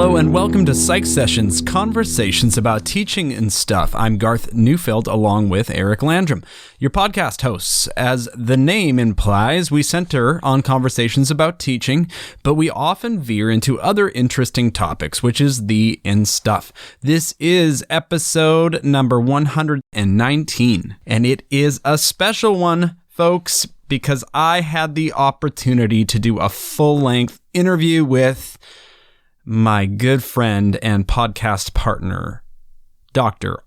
Hello and welcome to PsychSessions, conversations about teaching and stuff. I'm Garth Neufeld along with Eric Landrum, your podcast hosts. As the name implies, we center on conversations about teaching, but we often veer into other interesting topics, which is the and stuff. This is episode number 119, and it is a special one, folks, because I had the opportunity to do a full-length interview with my good friend and podcast partner, Dr.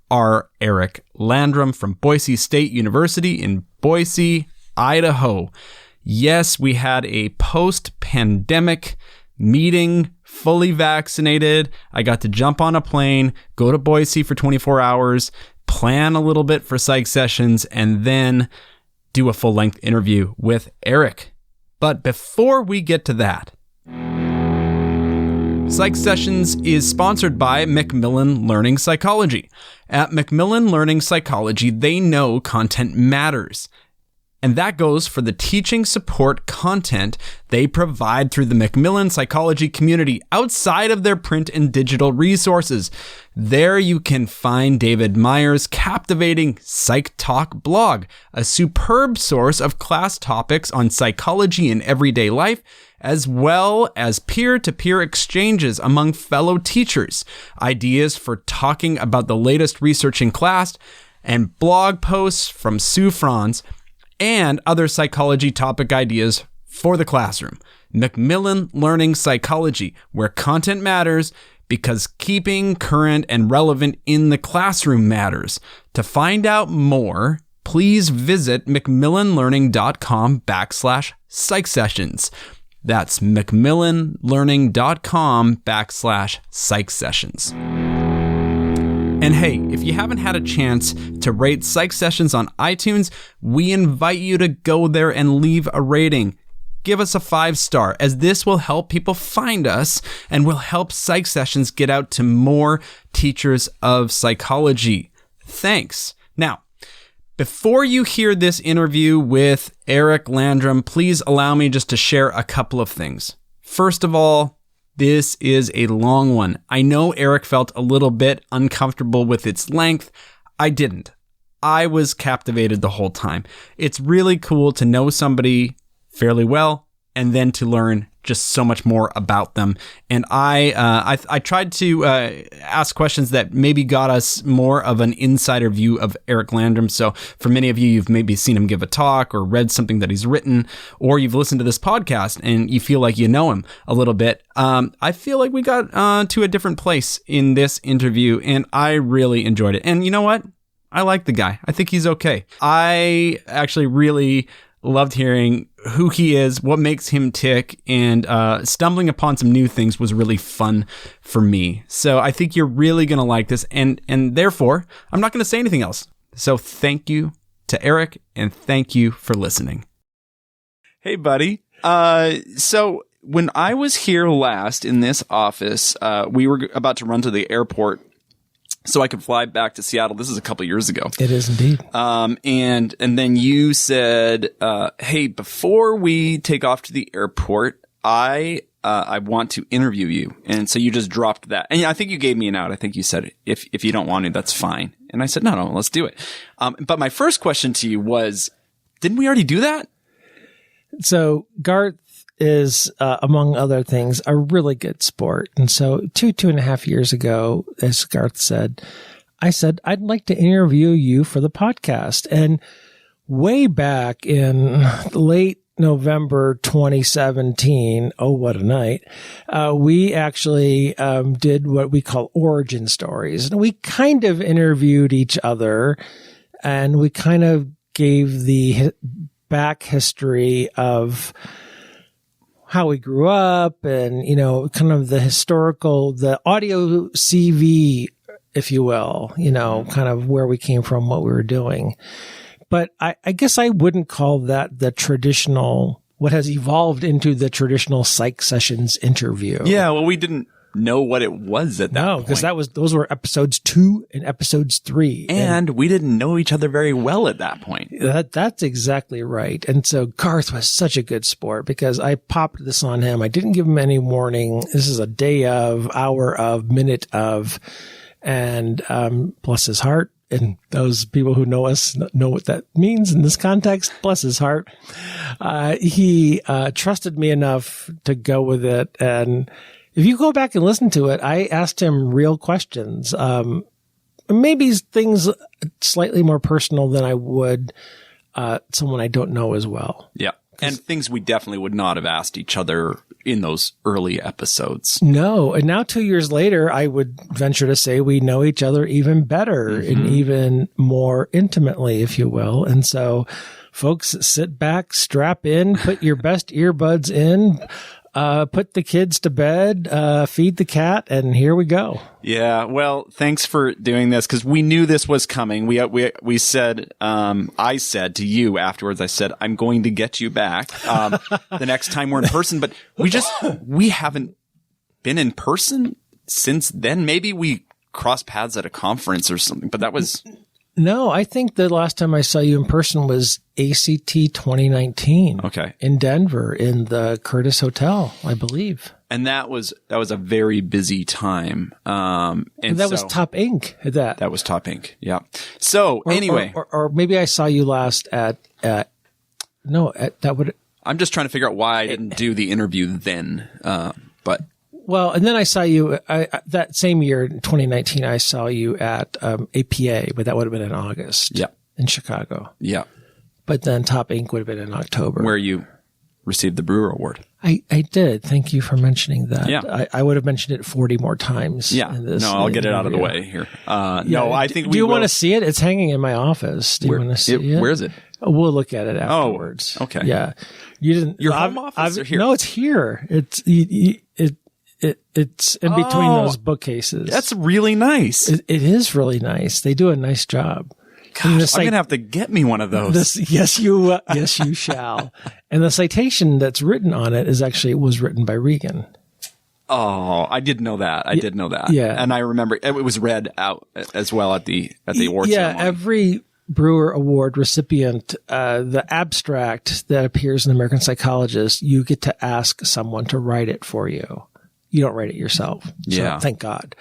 Eric Landrum from Boise State University in Boise, Idaho. Yes, we had a post-pandemic meeting, fully vaccinated. I got to jump on a plane, go to Boise for 24 hours, plan a little bit for PsychSessions, and then do a full-length interview with Eric. But before we get to that, PsychSessions is sponsored by Macmillan Learning Psychology. At Macmillan Learning Psychology, they know content matters. And that goes for the teaching support content they provide through the Macmillan Psychology community outside of their print and digital resources. There you can find David Meyer's captivating Psych Talk blog, a superb source of class topics on psychology in everyday life, as well as peer-to-peer exchanges among fellow teachers, ideas for talking about the latest research in class, and blog posts from Sue Franz, and other psychology topic ideas for the classroom. Macmillan Learning Psychology, where content matters because keeping current and relevant in the classroom matters. To find out more, please visit macmillanlearning.com/PsychSessions. That's macmillanlearning.com/PsychSessions. And hey, if you haven't had a chance to rate PsychSessions on iTunes, we invite you to go there and leave a rating. Give us a 5-star, as this will help people find us and will help PsychSessions get out to more teachers of psychology. Thanks. Now, before you hear this interview with Eric Landrum, please allow me just to share a couple of things. First of all, this is a long one. I know Eric felt a little bit uncomfortable with its length. I didn't. I was captivated the whole time. It's really cool to know somebody fairly well and then to learn just so much more about them. And I tried to ask questions that maybe got us more of an insider view of Eric Landrum. So for many of you, you've maybe seen him give a talk or read something that he's written, or you've listened to this podcast and you feel like you know him a little bit. I feel like we got to a different place in this interview, and I really enjoyed it. And you know what? I like the guy. I think he's okay. I actually really loved hearing who he is, what makes him tick, and stumbling upon some new things was really fun for me. So I think you're really going to like this, and therefore, I'm not going to say anything else. So thank you to Eric, and thank you for listening. Hey, buddy. So when I was here last in this office, we were about to run to the airport so I could fly back to Seattle. This is a couple years ago. It is indeed. And then you said, hey, before we take off to the airport, I want to interview you. And so you just dropped that. And I think you gave me an out. I think you said, if you don't want to, that's fine. And I said, no, let's do it. But my first question to you was, didn't we already do that? So Garth is, among other things, a really good sport. And so 2.5 years ago, as Garth said, I said, I'd like to interview you for the podcast. And way back in late November 2017, oh, what a night, we actually did what we call origin stories. And we kind of interviewed each other, and we kind of gave the back history of how we grew up and, you know, kind of the historical, the audio CV, if you will, you know, kind of where we came from, what we were doing. But I guess I wouldn't call that the traditional, what has evolved into the traditional PsychSessions interview. Yeah, well, we didn't know what it was at that point. No, because those were episodes 2 and episodes 3. And we didn't know each other very well at that point. That's exactly right. And so Garth was such a good sport because I popped this on him. I didn't give him any warning. This is a day of, hour of, minute of, and bless his heart. And those people who know us know what that means in this context. Bless his heart. He trusted me enough to go with it. And if you go back and listen to it, I asked him real questions. Maybe things slightly more personal than I would someone I don't know as well. Yeah. And things we definitely would not have asked each other in those early episodes. No. And now 2 years later, I would venture to say we know each other even better and even more intimately, if you will. And so folks, sit back, strap in, put your best earbuds in, put the kids to bed, feed the cat, and here we go. Yeah. Well, thanks for doing this because we knew this was coming. We said, I said to you afterwards, I said, I'm going to get you back, the next time we're in person, but we haven't been in person since then. Maybe we crossed paths at a conference or something, but that was. No, I think the last time I saw you in person was ACT 2019. Okay. In Denver, in the Curtis Hotel, I believe. And that was a very busy time. And that was Top Inc. That was Top Inc. Yeah. So anyway. Or maybe I saw you last at that would. I'm just trying to figure out why I didn't do the interview then. But. Well, and then I saw you that same year, in 2019, I saw you at APA, but that would have been in August. Yeah. In Chicago. Yeah. But then Top Inc. would have been in October. Where you received the Brewer Award. I did. Thank you for mentioning that. Yeah. I would have mentioned it 40 more times. Yeah. I'll get it out of the way here. No, I think do you want to see it? It's hanging in my office. Do you want to see it? Where is it? We'll look at it afterwards. Oh, okay. Yeah. You didn't. Your home office or here? No, it's here. It's in between those bookcases. That's really nice. It is really nice. They do a nice job. Gosh, I'm going to have to get me one of those. Yes, you shall. And the citation that's written on it was written by Regan. Oh, I did know that. Yeah. And I remember it was read out as well at the award ceremony. Yeah, every Brewer Award recipient, the abstract that appears in American Psychologist, you get to ask someone to write it for you. You don't write it yourself. So, yeah. Thank God.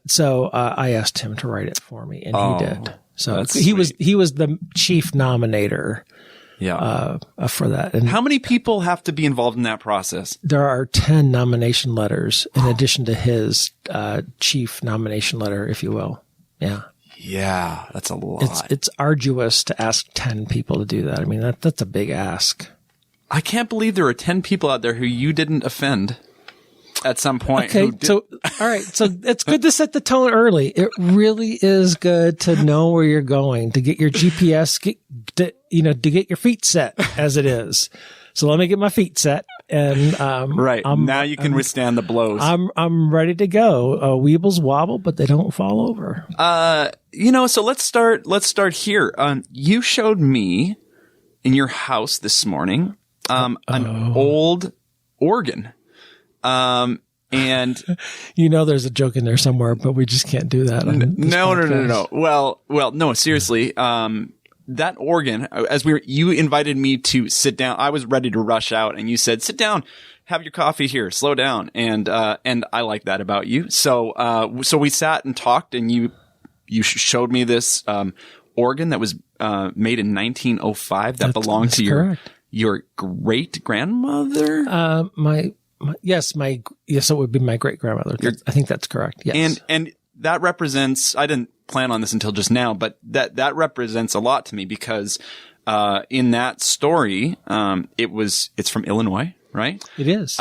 So I asked him to write it for me, and he did. So he was the chief nominator. Yeah. For that. And how many people have to be involved in that process? There are 10 nomination letters in addition to his chief nomination letter, if you will. Yeah. Yeah, that's a lot. It's arduous to ask 10 people to do that. I mean, that's a big ask. I can't believe there are 10 people out there who you didn't offend at some point. Okay, so all right, so it's good to set the tone early. It really is good to know where you're going, to get your GPS, to get your feet set as it is. So let me get my feet set, and right now you can withstand the blows. I'm ready to go. Weebles wobble, but they don't fall over. So let's start here. You showed me in your house this morning an old organ. And there's a joke in there somewhere, but we just can't do that. No. Well, no, seriously. That organ, you invited me to sit down. I was ready to rush out, and you said, "Sit down, have your coffee here, slow down." And I like that about you. So we sat and talked, and you showed me this organ that was made in 1905 that belonged to your great grandmother. Yes, it would be my great grandmother. I think that's correct. Yes, and that represents. I didn't plan on this until just now, but that represents a lot to me because in that story, it's from Illinois, right? It is.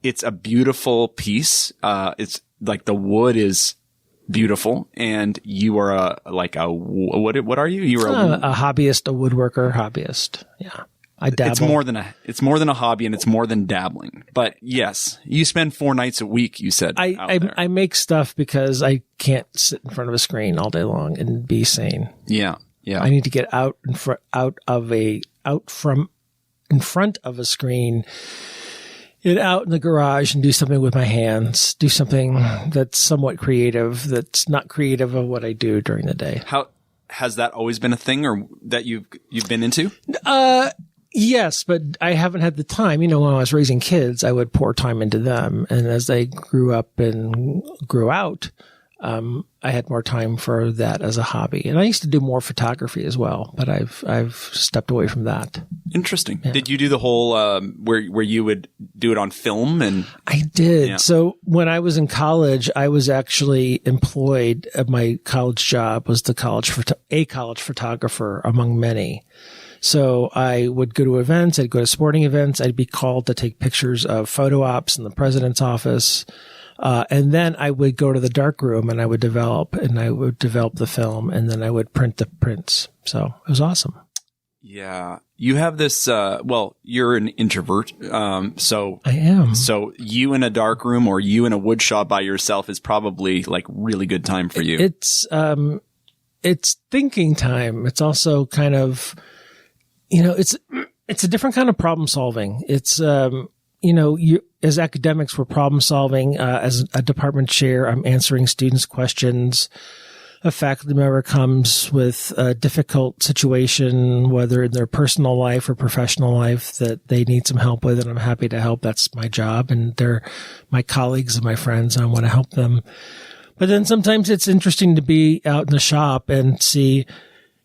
It's a beautiful piece. It's like the wood is beautiful, and you are what are you? You are a hobbyist, a woodworker hobbyist. Yeah. I dabble. It's more than a hobby, and it's more than dabbling. But yes, you spend 4 nights a week, you said. I make stuff because I can't sit in front of a screen all day long and be sane. Yeah. Yeah. I need to get out from in front of a screen get out in the garage and do something with my hands, do something that's somewhat creative, that's not creative of what I do during the day. How has that always been a thing or that you've been into? Yes, but I haven't had the time. When I was raising kids, I would pour time into them. And as they grew up and grew out, I had more time for that as a hobby. And I used to do more photography as well, but I've stepped away from that. Interesting. Yeah. Did you do the whole where you would do it on film? And I did. Yeah. So when I was in college, I was actually employed. My college job was a college photographer among many. So I would go to events. I'd go to sporting events. I'd be called to take pictures of photo ops in the president's office. And then I would go to the dark room and I would develop the film, and then I would print the prints. So it was awesome. Yeah. You have this, you're an introvert. So I am. So you in a dark room or you in a wood shop by yourself is probably like really good time for you. It's thinking time. It's also kind of, it's a different kind of problem solving. It's, as academics, we're problem solving. As a department chair, I'm answering students' questions. A faculty member comes with a difficult situation, whether in their personal life or professional life, that they need some help with, and I'm happy to help. That's my job, and they're my colleagues and my friends, and I want to help them. But then sometimes it's interesting to be out in the shop and see,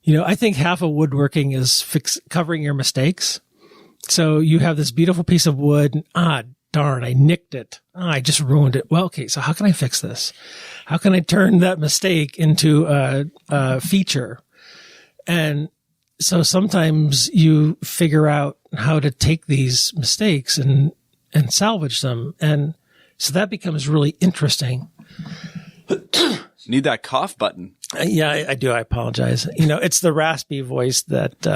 I think half of woodworking is covering your mistakes. So you have this beautiful piece of wood, and darn, I nicked it. I just ruined it. Well, okay, so how can I fix this? How can I turn that mistake into a feature? And so sometimes you figure out how to take these mistakes and salvage them. And so that becomes really interesting. Need that cough button. Yeah, I do. I apologize. It's the raspy voice that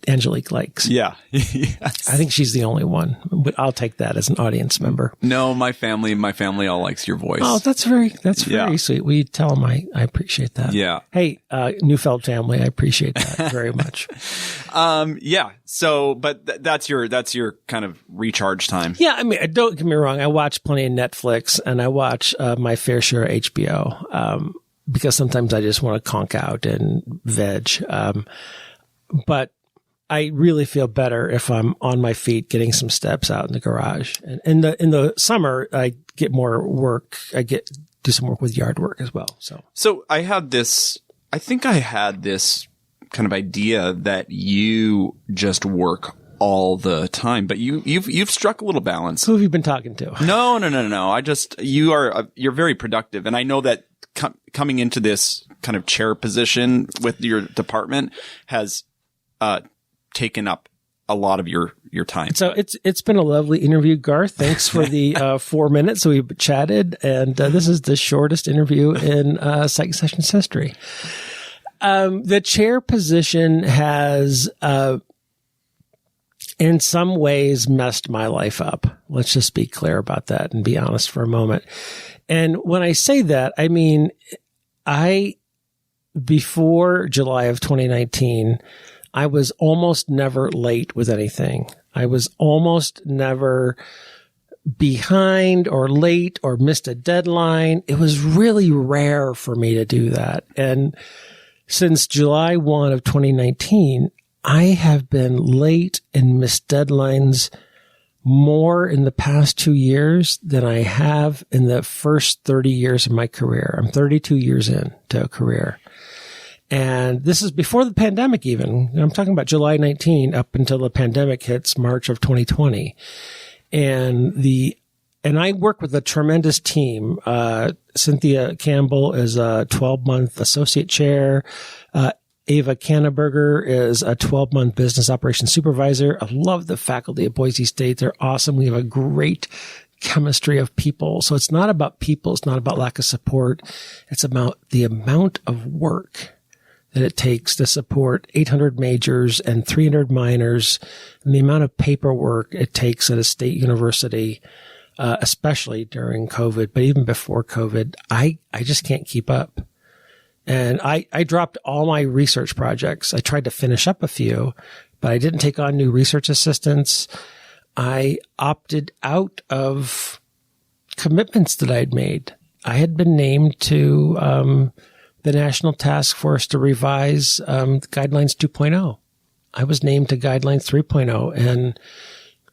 Angelique likes. Yeah. Yes. I think she's the only one, but I'll take that as an audience member. No, my family all likes your voice. Oh, that's very sweet. We tell them I appreciate that. Yeah. Hey, Neufeld family, I appreciate that very much. Yeah. So, but that's your kind of recharge time. Yeah. I mean, don't get me wrong. I watch plenty of Netflix and I watch my fair share of HBO. Because sometimes I just want to conk out and veg. But I really feel better if I'm on my feet getting some steps out in the garage. And in the summer, I get more work. Do some work with yard work as well. So I think I had this kind of idea that you just work all the time, but you've struck a little balance. Who have you been talking to? No. You're very productive. And I know that coming into this kind of chair position with your department has taken up a lot of your time. So it's been a lovely interview, Garth. Thanks for the 4 minutes we've chatted, and this is the shortest interview in PsychSessions history. The chair position has in some ways messed my life up. Let's just be clear about that and be honest for a moment. And when I say that, I mean, before July of 2019, I was almost never late with anything. I was almost never behind or late or missed a deadline. It was really rare for me to do that. And since July 1 of 2019, I have been late and missed deadlines more in the past 2 years than I have in the first 30 years of my career. I'm 32 years into a career. And this is before the pandemic even. I'm talking about July 19 up until the pandemic hits March of 2020. And I work with a tremendous team. Cynthia Campbell is a 12-month associate chair. Ava Canneberger is a 12-month business operations supervisor. I love the faculty at Boise State. They're awesome. We have a great chemistry of people. So it's not about people. It's not about lack of support. It's about the amount of work that it takes to support 800 majors and 300 minors, and the amount of paperwork it takes at a state university, especially during COVID, but even before COVID, I just can't keep up. And I dropped all my research projects. I tried to finish up a few, but I didn't take on new research assistants. I opted out of commitments that I'd made. I had been named to the National Task Force to revise Guidelines 2.0. I was named to Guidelines 3.0, and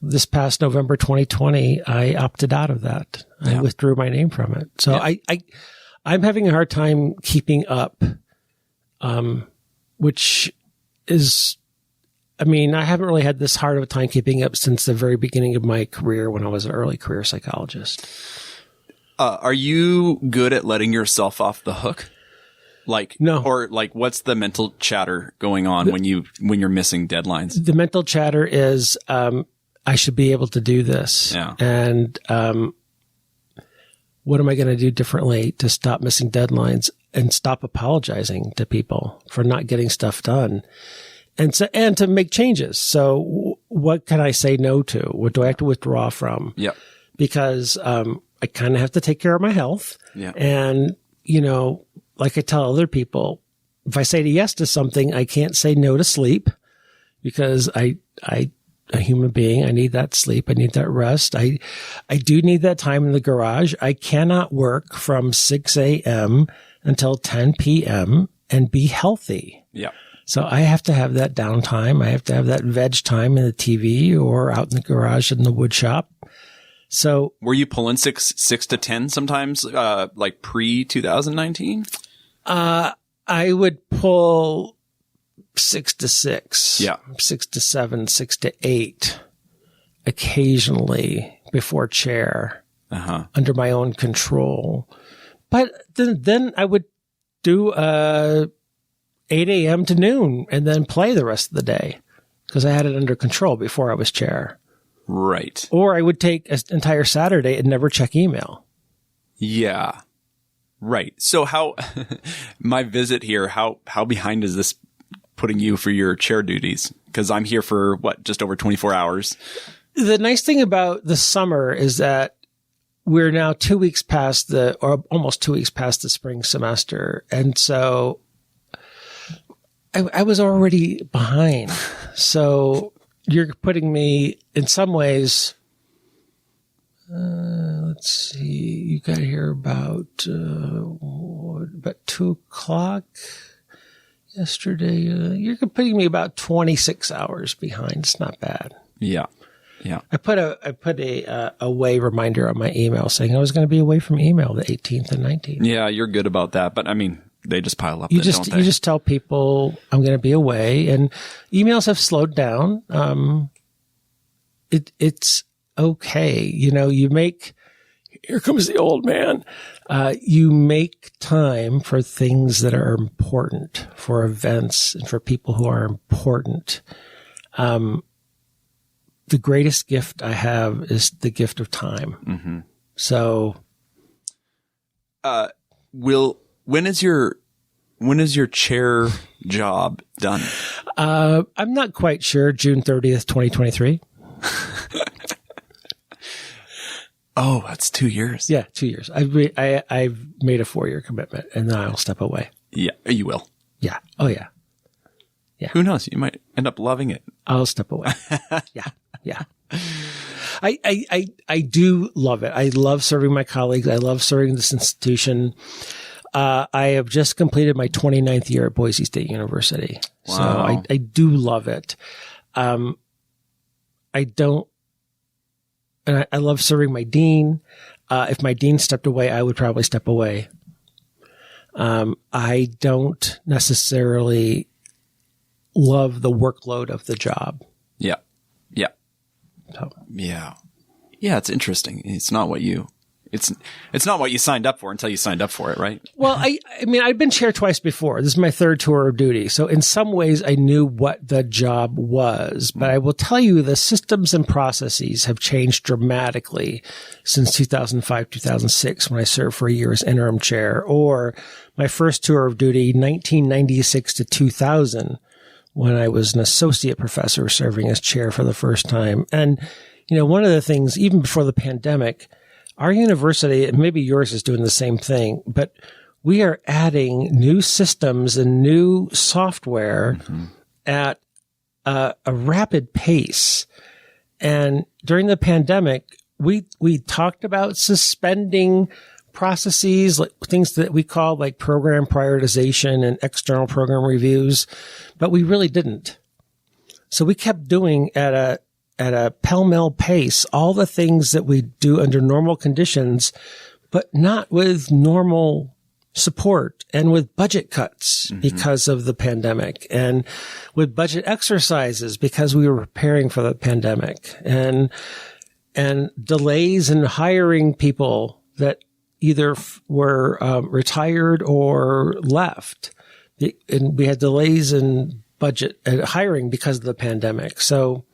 this past November 2020, I opted out of that. I withdrew my name from it. So I'm having a hard time keeping up, which is, I mean, I haven't really had this hard of a time keeping up since the very beginning of my career when I was an early career psychologist. Are you good at letting yourself off the hook? Like, no. Or like, what's the mental chatter going on when you're missing deadlines? The mental chatter is, I should be able to do this. Yeah. And, what am I going to do differently to stop missing deadlines and stop apologizing to people for not getting stuff done? And to make changes. So what can I say no to? What do I have to withdraw from? Yep. Because, I kind of have to take care of my health. Yeah. And, like I tell other people, if I say yes to something, I can't say no to sleep because a human being, I need that sleep. I need that rest. I do need that time in the garage. I cannot work from 6 a.m. until 10 p.m. and be healthy. Yeah. So I have to have that downtime. I have to have that veg time in the TV or out in the garage in the wood shop. So were you pulling six to 10 sometimes, like pre 2019? I would pull 6 to 6, 6 to 7, 6 to 8, occasionally before chair, under my own control. But then I would do 8 a.m. to noon and then play the rest of the day because I had it under control before I was chair. Right. Or I would take an entire Saturday and never check email. Yeah. Right. So how, my visit here, how behind is this putting you for your chair duties? Because I'm here for just over 24 hours. The nice thing about the summer is that we're now 2 weeks past or almost 2 weeks past the spring semester. And so I was already behind. So you're putting me in some ways, let's see, you got here about 2 o'clock yesterday. You're putting me about 26 hours behind. It's not bad. Yeah. Yeah. I put a away reminder on my email saying I was going to be away from email the 18th and 19th. Yeah, you're good about that. But I mean, they just pile up. You just tell people I'm going to be away, and emails have slowed down. It's okay. Here comes the old man. You make time for things that are important, for events and for people who are important. The greatest gift I have is the gift of time. Mm-hmm. So, when is your chair job done? I'm not quite sure. June 30th, 2023. Oh, that's 2 years. Yeah, 2 years. I've made a 4-year commitment, and then I'll step away. Yeah, you will. Yeah. Oh, yeah. Yeah. Who knows? You might end up loving it. I'll step away. Yeah. Yeah. I do love it. I love serving my colleagues. I love serving this institution. I have just completed my 29th year at Boise State University. Wow. So I do love it. I love serving my dean. If my dean stepped away, I would probably step away. I don't necessarily love the workload of the job. Yeah. Yeah. So. Yeah. Yeah. It's interesting. It's not what you signed up for until you signed up for it, right? Well, I mean, I've been chair twice before. This is my third tour of duty. So in some ways I knew what the job was, but I will tell you the systems and processes have changed dramatically since 2005, 2006, when I served for a year as interim chair, or my first tour of duty, 1996 to 2000, when I was an associate professor serving as chair for the first time. And, one of the things, even before the pandemic, our university, and maybe yours is doing the same thing, but we are adding new systems and new software at a rapid pace. And during the pandemic, we talked about suspending processes, like things that we call like program prioritization and external program reviews, but we really didn't. So we kept doing at a pell-mell pace all the things that we do under normal conditions, but not with normal support and with budget cuts because of the pandemic, and with budget exercises because we were preparing for the pandemic, and delays in hiring people that either were retired or left. And we had delays in budget and hiring because of the pandemic. So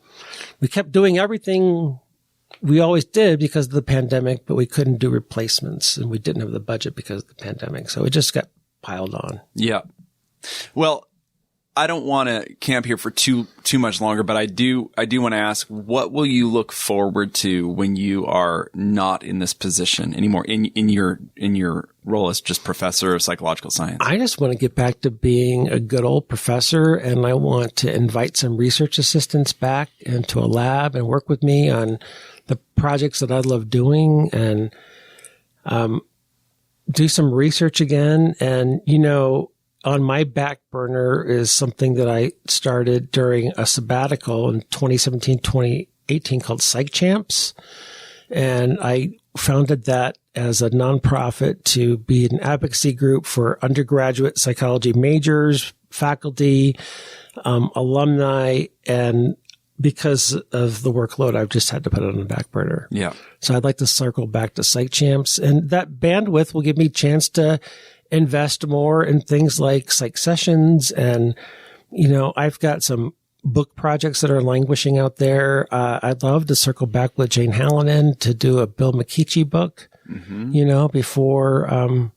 we kept doing everything we always did because of the pandemic, but we couldn't do replacements, and we didn't have the budget because of the pandemic. So it just got piled on. Yeah. Well, I don't want to camp here for too much longer, but I do want to ask, what will you look forward to when you are not in this position anymore in your role as just professor of psychological science? I just want to get back to being a good old professor, and I want to invite some research assistants back into a lab and work with me on the projects that I love doing, and do some research again. And, on my back burner is something that I started during a sabbatical in 2017, 2018 called PsychChamps. And I founded that as a nonprofit to be an advocacy group for undergraduate psychology majors, faculty, alumni, and because of the workload, I've just had to put it on the back burner. Yeah. So I'd like to circle back to PsychChamps, and that bandwidth will give me a chance to invest more in things like PsychSessions. And, I've got some book projects that are languishing out there. I'd love to circle back with Jane Hallinan to do a Bill McKeechee book, before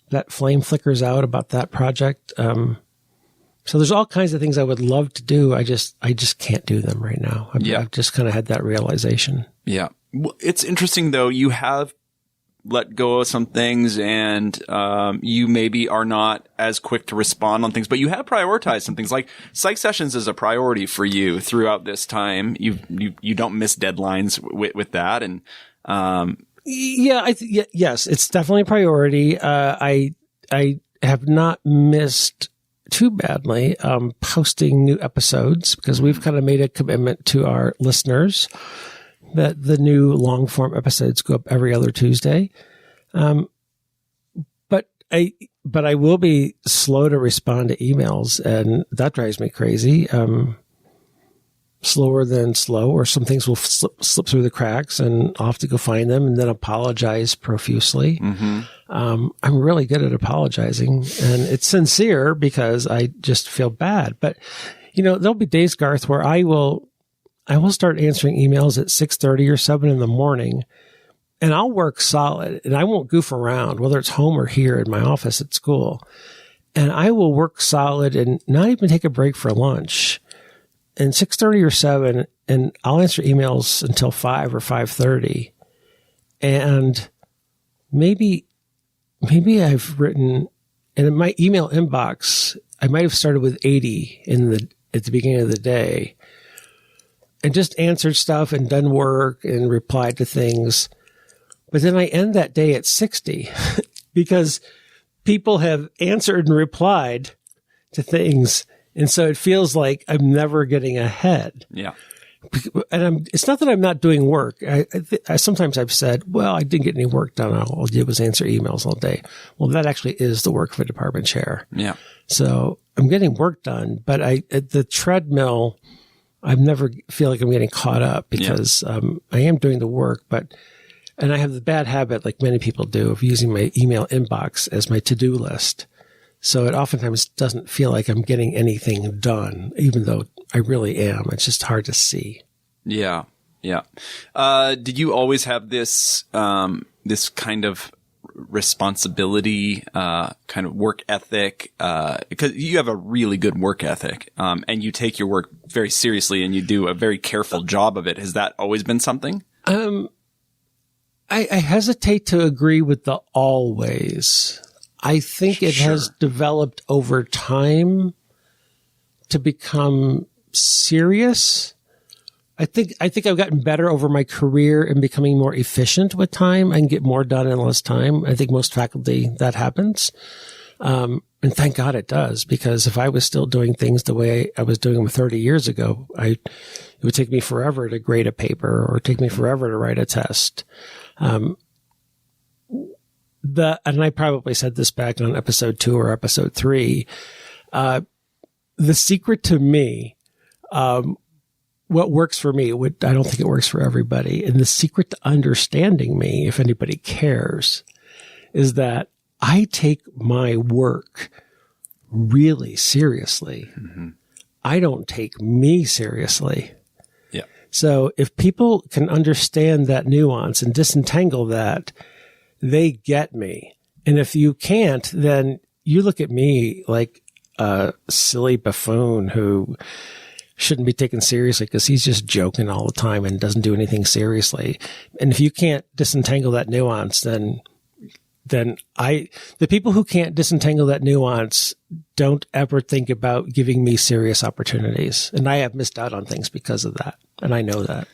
that flame flickers out about that project. So there's all kinds of things I would love to do. I just can't do them right now. I've just kind of had that realization. Yeah. Well, it's interesting though. You have let go of some things, and you maybe are not as quick to respond on things, but you have prioritized some things. Like PsychSessions is a priority for you throughout this time. You don't miss deadlines with that, and yes, it's definitely a priority. I have not missed too badly posting new episodes, because we've kind of made a commitment to our listeners that the new long form episodes go up every other Tuesday. But I will be slow to respond to emails, and that drives me crazy. Slower than slow, or some things will slip through the cracks, and I'll have to go find them and then apologize profusely. I'm really good at apologizing, and it's sincere because I just feel bad. But, there'll be days, Garth, where I will start answering emails at 6:30 or 7 in the morning, and I'll work solid, and I won't goof around, whether it's home or here in my office at school. And I will work solid and not even take a break for lunch. And 6:30 or 7, and I'll answer emails until 5 or 5:30. And maybe I've written, and in my email inbox, I might have started with 80 at the beginning of the day, and just answered stuff and done work and replied to things. But then I end that day at 60 because people have answered and replied to things. And so it feels like I'm never getting ahead. Yeah. And it's not that I'm not doing work. I sometimes I've said, well, I didn't get any work done. All I did was answer emails all day. Well, that actually is the work of a department chair. Yeah. So I'm getting work done, but at the treadmill, I never feel like I'm getting caught up because I am doing the work, and I have the bad habit, like many people do, of using my email inbox as my to-do list. So it oftentimes doesn't feel like I'm getting anything done, even though I really am. It's just hard to see. Yeah. Yeah. Did you always have this kind of responsibility, kind of work ethic? Because you have a really good work ethic, and you take your work very seriously, and you do a very careful job of it. Has that always been something? I hesitate to agree with the always. I think it has developed over time to become serious. I think I've gotten better over my career in becoming more efficient with time. I can get more done in less time. I think most faculty that happens. And thank God it does, because if I was still doing things the way I was doing them 30 years ago, it would take me forever to grade a paper or take me forever to write a test. And I probably said this back on episode 2 or episode 3. The secret to me, what works for me, I don't think it works for everybody. And the secret to understanding me, if anybody cares, is that I take my work really seriously. Mm-hmm. I don't take me seriously. Yeah. So if people can understand that nuance and disentangle that, they get me. And if you can't, then you look at me like a silly buffoon who shouldn't be taken seriously because he's just joking all the time and doesn't do anything seriously. And if you can't disentangle that nuance, then the people who can't disentangle that nuance don't ever think about giving me serious opportunities. And I have missed out on things because of that. And I know that.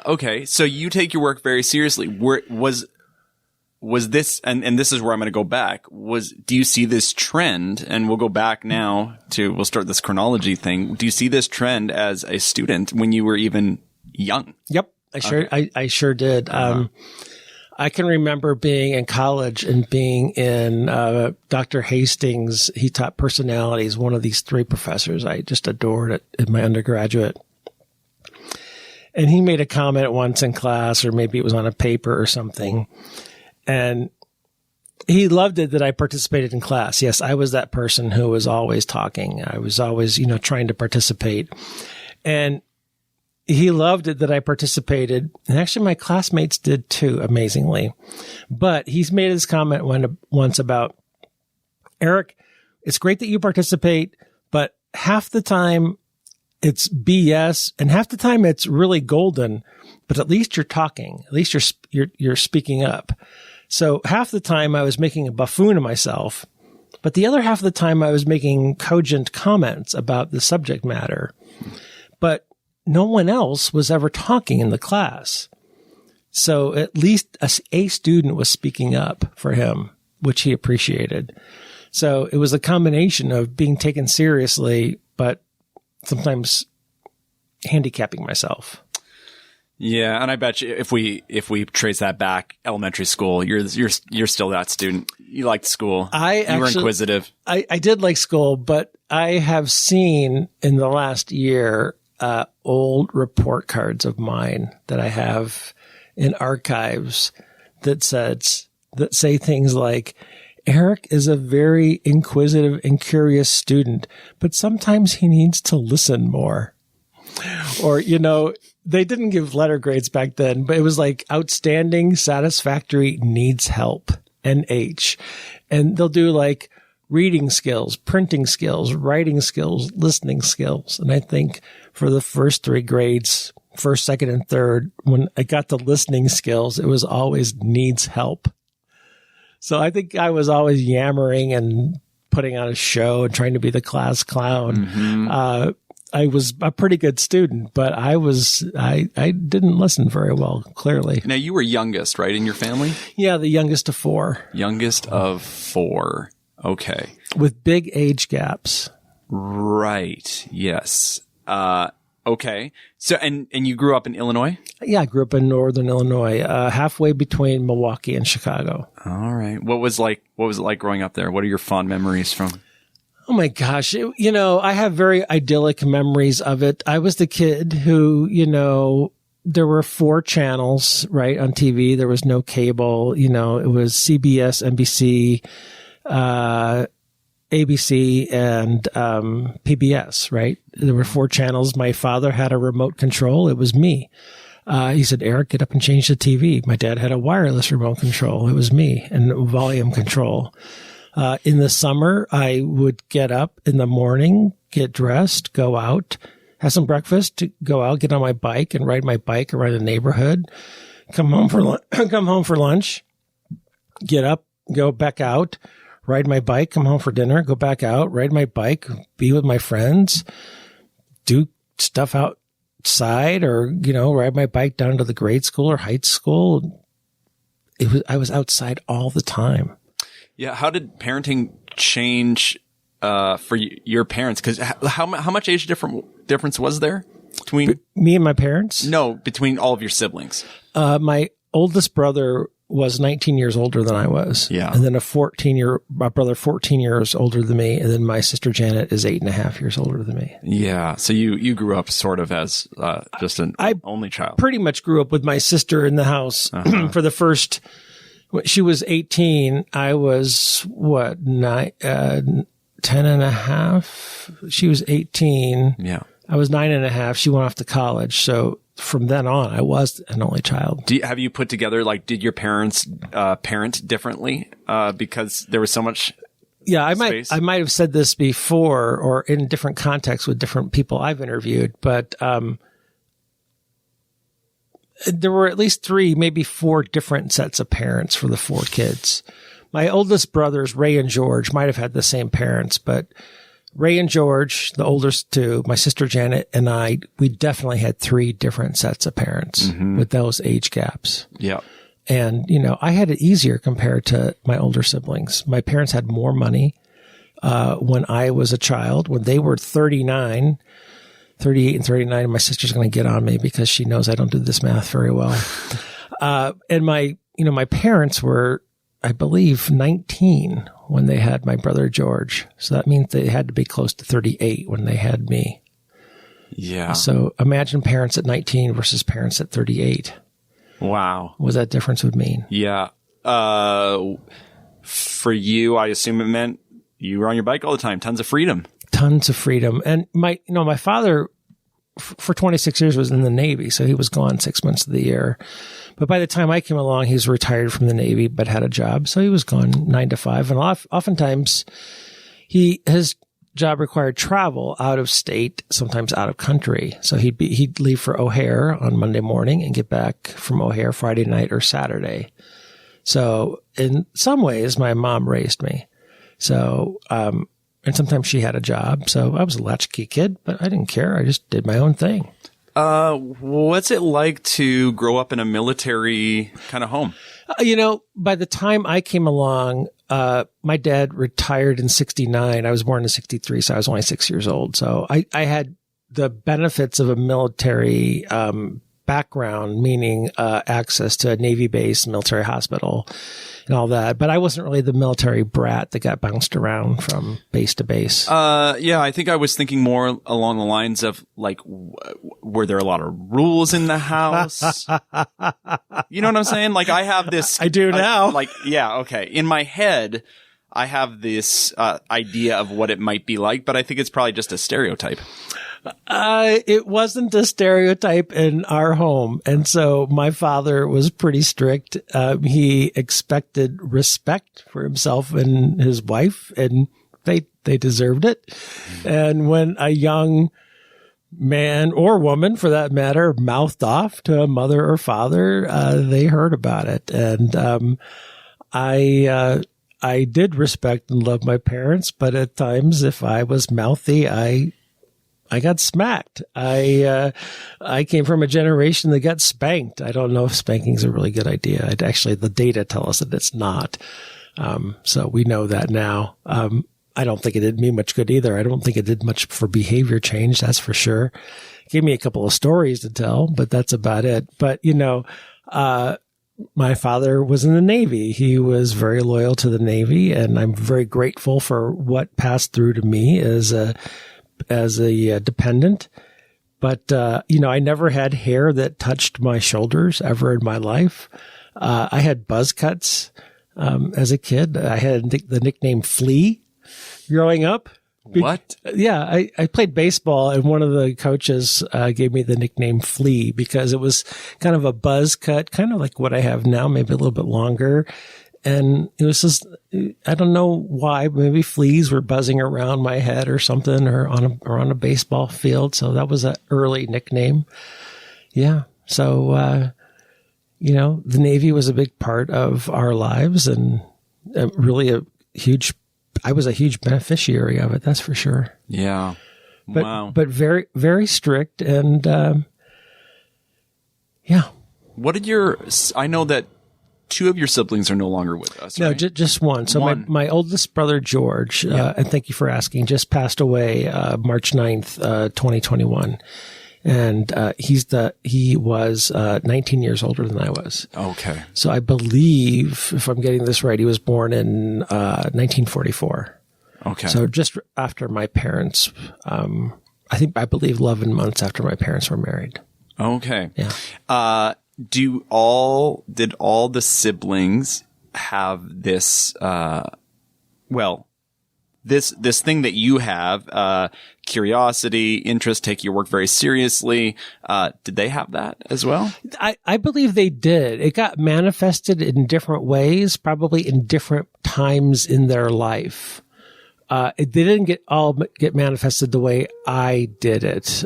Okay. So you take your work very seriously. Was this, and this is where I'm going to go back, do you see this trend, and we'll go back now we'll start this chronology thing. Do you see this trend as a student when you were even young? Yep. I sure did. Uh-huh. I can remember being in college and being in Dr. Hastings. He taught personalities, one of these 3 professors I just adored in my undergraduate. And he made a comment once in class, or maybe it was on a paper or something. And he loved it that I participated in class. Yes, I was that person who was always talking. I was always, trying to participate. And he loved it that I participated. And actually, my classmates did too, amazingly. But he's made his comment once about, Eric, it's great that you participate, but half the time it's BS, and half the time it's really golden. But at least you're talking. At least you're speaking up. So half the time I was making a buffoon of myself, but the other half of the time I was making cogent comments about the subject matter. But no one else was ever talking in the class. So at least a student was speaking up for him, which he appreciated. So it was a combination of being taken seriously, but sometimes handicapping myself. Yeah, and I bet you if we trace that back, elementary school, you're still that student. You liked school. You were inquisitive. I did like school, but I have seen in the last year old report cards of mine that I have in archives that say things like, Eric is a very inquisitive and curious student, but sometimes he needs to listen more. Or, they didn't give letter grades back then, but it was like outstanding, satisfactory, needs help, NH. And they'll do like reading skills, printing skills, writing skills, listening skills. And I think for the first 3 grades, first, second, and third, when I got the listening skills, it was always needs help. So I think I was always yammering and putting on a show and trying to be the class clown. Mm-hmm. I was a pretty good student, but I didn't listen very well, clearly. Now, you were youngest, right, in your family? Yeah, the youngest of 4. Youngest of 4. Okay. With big age gaps. Right. Yes. Okay. So, and you grew up in Illinois? Yeah, I grew up in northern Illinois, halfway between Milwaukee and Chicago. All right. What was it like growing up there? What are your fond memories from? Oh my gosh. I have very idyllic memories of it. I was the kid who, there were 4 channels, right, on TV. There was no cable. It was CBS, NBC, ABC, and PBS, right? There were 4 channels. My father had a remote control. It was me. He said, Eric, get up and change the TV. My dad had a wireless remote control. It was me, and volume control. In the summer, I would get up in the morning, get dressed, go out, have some breakfast, go out, get on my bike and ride my bike around the neighborhood, come home for lunch, get up, go back out, ride my bike, come home for dinner, go back out, ride my bike, be with my friends, do stuff out outside or, ride my bike down to the grade school or high school. I was outside all the time. Yeah. How did parenting change for your parents? Because how much age difference was there between me and my parents? No, between all of your siblings. My oldest brother was 19 years older than I was. Yeah. And then my brother 14 years older than me. And then my sister Janet is 8.5 years older than me. Yeah. So you grew up sort of as just an only child. Pretty much grew up with my sister in the house for the first, she was 18. I was 10 and a half. She was 18. Yeah. I was 9.5. She went off to college. So from then on, I was an only child. Have you put together, did your parents parent differently because there was so much space? I might have said this before or in different contexts with different people I've interviewed, but there were at least 3, maybe 4 different sets of parents for the 4 kids. My oldest brothers, Ray and George, might have had the same parents, but Ray and George, the oldest 2, my sister Janet and I, we definitely had 3 different sets of parents with those age gaps. Yeah. And, I had it easier compared to my older siblings. My parents had more money when I was a child. When they were 38 and 39, my sister's going to get on me because she knows I don't do this math very well. And my parents were, I believe, 19 when they had my brother George. So that means they had to be close to 38 when they had me. Yeah. So imagine parents at 19 versus parents at 38. Wow. What that difference would mean. Yeah. For you, I assume it meant you were on your bike all the time. Tons of freedom. Tons of freedom. And my father for 26 years was in the Navy. So he was gone 6 months of the year. But by the time I came along, he was retired from the Navy, but had a job. So he was gone 9 to 5. And oftentimes his job required travel out of state, sometimes out of country. So he'd leave for O'Hare on Monday morning and get back from O'Hare Friday night or Saturday. So in some ways, my mom raised me. So, and sometimes she had a job. So I was a latchkey kid, but I didn't care. I just did my own thing. What's it like to grow up in a military kind of home? By the time I came along, my dad retired in 69. I was born in 63, so I was only 6 years old. So I had the benefits of a military background, meaning access to a Navy base, military hospital, and all that. But I wasn't really the military brat that got bounced around from base to base. Yeah, I think I was thinking more along the lines of were there a lot of rules in the house? You know what I'm saying? I have this. I do now. Yeah, okay. In my head, I have this idea of what it might be like, but I think it's probably just a stereotype. It wasn't a stereotype in our home. And so my father was pretty strict. He expected respect for himself and his wife, and they deserved it. And when a young man or woman, for that matter, mouthed off to a mother or father, they heard about it. And I did respect and love my parents, but at times if I was mouthy, I got smacked. I came from a generation that got spanked. I don't know if spanking is a really good idea. Actually, the data tell us that it's not. So we know that now. I don't think it did me much good either. I don't think it did much for behavior change. That's for sure. It gave me a couple of stories to tell, but that's about it. But, my father was in the Navy. He was very loyal to the Navy, and I'm very grateful for what passed through to me as a dependent. But, I never had hair that touched my shoulders ever in my life. I had buzz cuts, as a kid. I had the nickname Flea growing up. What? Yeah. I played baseball, and one of the coaches, gave me the nickname Flea because it was kind of a buzz cut, kind of like what I have now, maybe a little bit longer. And it was just, I don't know why, maybe fleas were buzzing around my head or something, or on a baseball field. So that was an early nickname. Yeah. So, the Navy was a big part of our lives, and really I was a huge beneficiary of it. That's for sure. Yeah. Wow. But very, very strict. And, Yeah. What did I know that two of your siblings are no longer with us, No, right? just one. So my oldest brother, George, and thank you for asking, just passed away March 9th, 2021. And he was 19 years older than I was. Okay. So I believe, if I'm getting this right, he was born in 1944. Okay. So just after my parents, I believe 11 months after my parents were married. Okay. Yeah. Did all the siblings have this, this thing that you have, curiosity, interest, take your work very seriously. Did they have that as well? I believe they did. It got manifested in different ways, probably in different times in their life. They didn't get manifested the way I did it.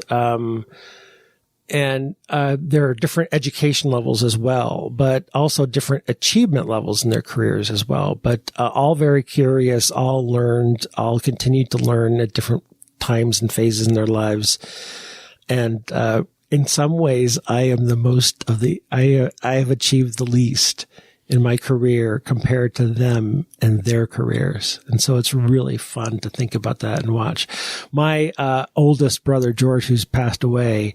And there are different education levels as well, but also different achievement levels in their careers as well. But all very curious, all learned, all continued to learn at different times and phases in their lives. And in some ways, I am the most of I have achieved the least in my career compared to them and their careers. And so it's really fun to think about that and watch. My oldest brother, George, who's passed away,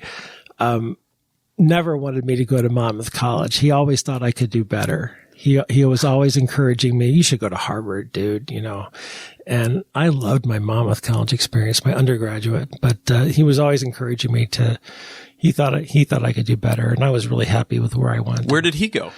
never wanted me to go to Monmouth College. He always thought I could do better. He was always encouraging me, you should go to Harvard, dude, And I loved my Monmouth College experience, my undergraduate, but he was always encouraging me he thought I could do better, and I was really happy with where I went. Where did he go?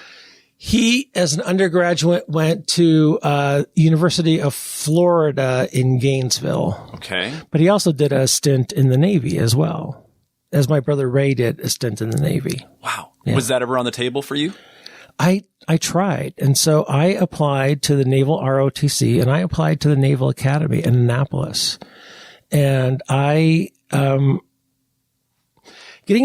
He, as an undergraduate, went to University of Florida in Gainesville. Okay. But he also did a stint in the Navy as well, as my brother Ray did a stint in the Navy. Wow. Yeah. Was that ever on the table for you? I tried. And so I applied to the Naval ROTC and I applied to the Naval Academy in Annapolis. And getting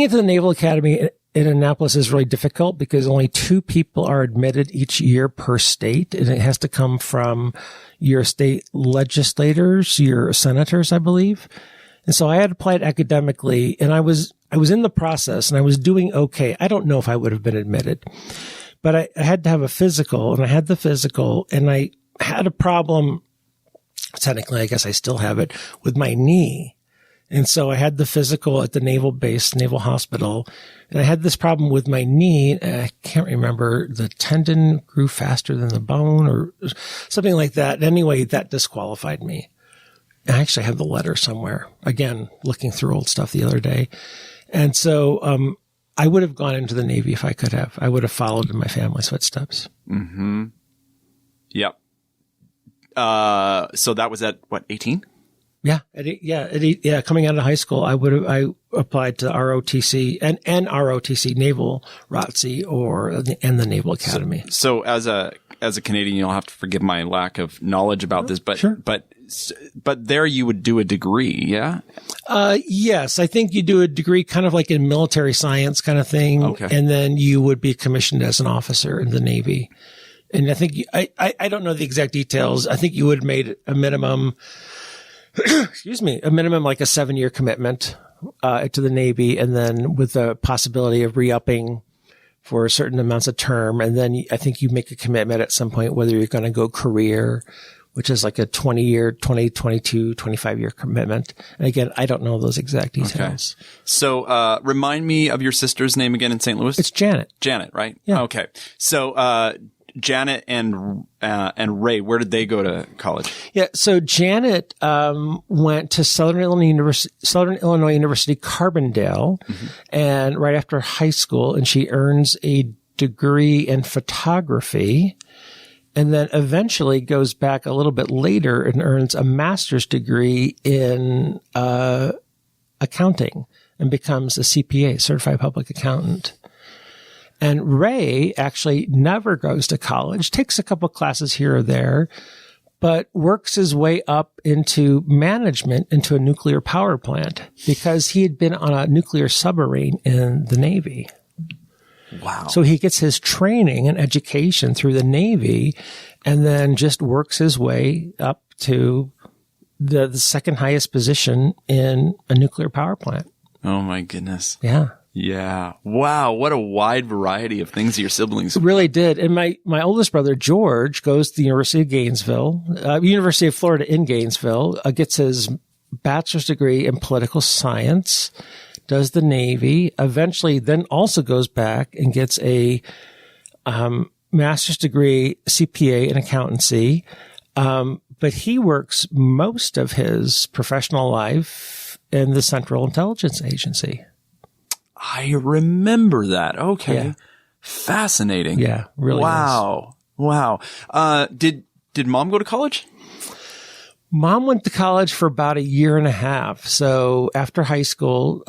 into the Naval Academy in Annapolis is really difficult because only 2 people are admitted each year per state. And it has to come from your state legislators, your senators, I believe. And so I had applied academically and I was in the process and I was doing okay. I don't know if I would have been admitted, but I had to have a physical and I had the physical and I had a problem. Technically, I guess I still have it with my knee. And so I had the physical at the naval base, naval hospital, and I had this problem with my knee. I can't remember, the tendon grew faster than the bone or something like that. Anyway, that disqualified me. I actually have the letter somewhere. Again, looking through old stuff the other day. And so, I would have gone into the Navy if I could have. I would have followed in my family's footsteps. Mm-hmm. Yep. So that was at what, 18? Yeah. Coming out of high school, I applied to ROTC and ROTC, Naval ROTC and the Naval Academy. So as a Canadian, you'll have to forgive my lack of knowledge about this, but, sure. But there you would do a degree, yeah? Yes. I think you do a degree kind of like in military science kind of thing. Okay. And then you would be commissioned as an officer in the Navy. And I think, I don't know the exact details. I think you would have made a minimum, a minimum like a 7-year commitment, to the Navy. And then with the possibility of re-upping for certain amounts of term. And then I think you make a commitment at some point, whether you're going to go career, which is like a 20-year, 22, 25-year commitment. And again, I don't know those exact details. Okay. So, remind me of your sister's name again in St. Louis? It's Janet. Janet, right? Yeah. Okay. So, Janet and Ray, where did they go to college? Yeah. So Janet, went to Southern Illinois University, Carbondale, and right after high school, and she earns a degree in photography. And then eventually goes back a little bit later and earns a master's degree in accounting and becomes a CPA, certified public accountant. And Ray actually never goes to college, takes a couple classes here or there, but works his way up into management into a nuclear power plant because he had been on a nuclear submarine in the Navy. Wow. So he gets his training and education through the Navy and then just works his way up to the second highest position in a nuclear power plant. Oh my goodness. Yeah. Yeah. Wow. What a wide variety of things your siblings really did. And my oldest brother, George, goes to the University of Florida in Gainesville, gets his bachelor's degree in political science, does the Navy, eventually then also goes back and gets a master's degree CPA in accountancy. But he works most of his professional life in the Central Intelligence Agency. I remember that. Okay. Yeah. Fascinating. Yeah, really. Wow. Is. Wow. Did mom go to college? Mom went to college for about a year and a half. So after high school,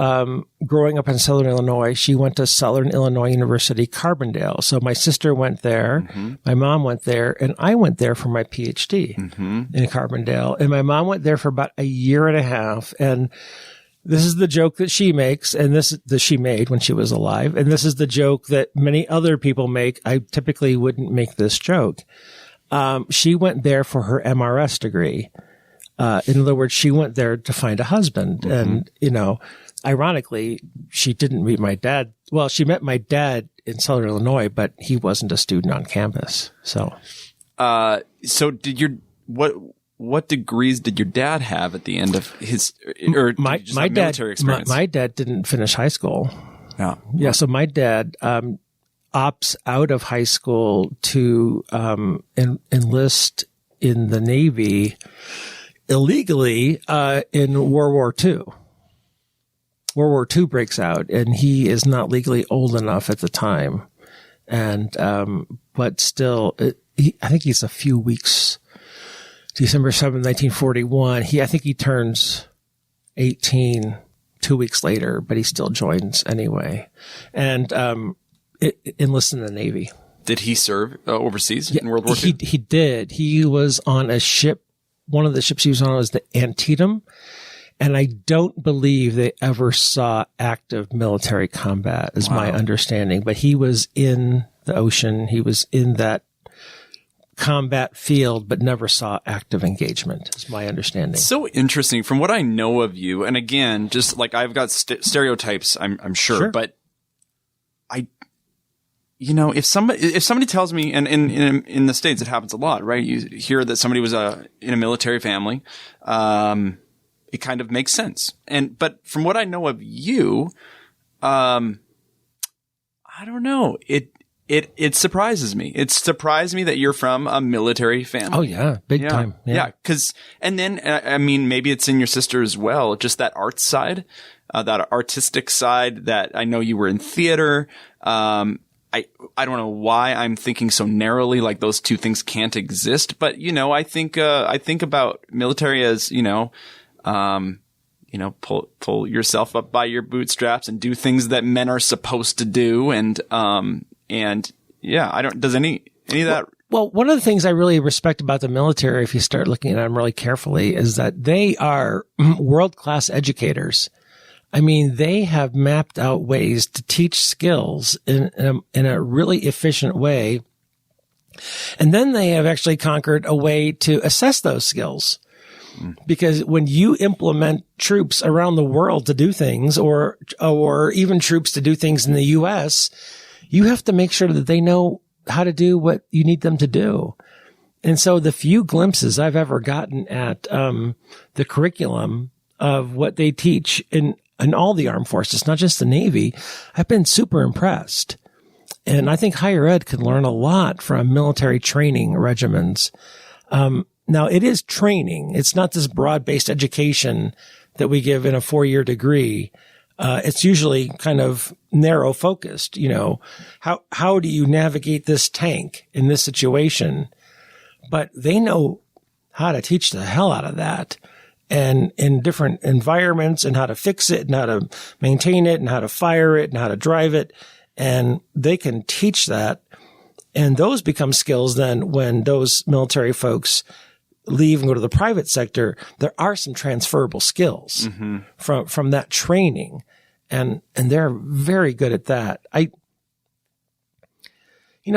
growing up in Southern Illinois, she went to Southern Illinois University, Carbondale. So my sister went there, my mom went there, and I went there for my PhD in Carbondale. And my mom went there for about a year and a half. And this is the joke that she makes, and that she made when she was alive. And this is the joke that many other people make. I typically wouldn't make this joke. She went there for her MRS degree. In other words, she went there to find a husband. And, ironically, she didn't meet my dad. Well, she met my dad in Southern Illinois, but he wasn't a student on campus. So did what degrees did your dad have at the end of his, or my military experience? My dad didn't finish high school. Yeah. Yeah. So my dad, opts out of high school to, enlist in the Navy illegally, in World War II. World War II breaks out, and he is not legally old enough at the time. And, but still, I think he's a few weeks, December 7th, 1941. I think he turns 18 2 weeks later, but he still joins anyway. And, enlists in the Navy. Did he serve overseas in World War II? He did. He was on a ship. One of the ships he was on was the Antietam. And I don't believe they ever saw active military combat, is my understanding. But he was in the ocean. He was in that combat field, but never saw active engagement, is my understanding. So interesting. From what I know of you, and again, just like I've got stereotypes, I'm sure, but if somebody tells me, and in the States, it happens a lot, right? You hear that somebody was in a military family. It kind of makes sense. But from what I know of you, I don't know. It surprises me. It surprised me that you're from a military family. Oh yeah. Big time. Yeah. I mean, maybe it's in your sister as well. Just that art side, that artistic side that I know you were in theater. I don't know why I'm thinking so narrowly, like those two things can't exist. But, I think about military as, pull yourself up by your bootstraps and do things that men are supposed to do. Does any of that? Well, one of the things I really respect about the military, if you start looking at them really carefully, is that they are world-class educators. I mean, they have mapped out ways to teach skills in a really efficient way. And then they have actually conquered a way to assess those skills. Because when you implement troops around the world to do things, or even troops to do things in the U.S., you have to make sure that they know how to do what you need them to do. And so the few glimpses I've ever gotten at the curriculum of what they teach in all the armed forces, not just the Navy, I've been super impressed. And I think higher ed can learn a lot from military training regimens. Now, it is training. It's not this broad-based education that we give in a 4-year degree. It's usually kind of narrow focused. How do you navigate this tank in this situation? But they know how to teach the hell out of that, and in different environments, and how to fix it, and how to maintain it, and how to fire it, and how to drive it. And they can teach that. And those become skills then when those military folks leave and go to the private sector. There are some transferable skills from that training. And they're very good at that. I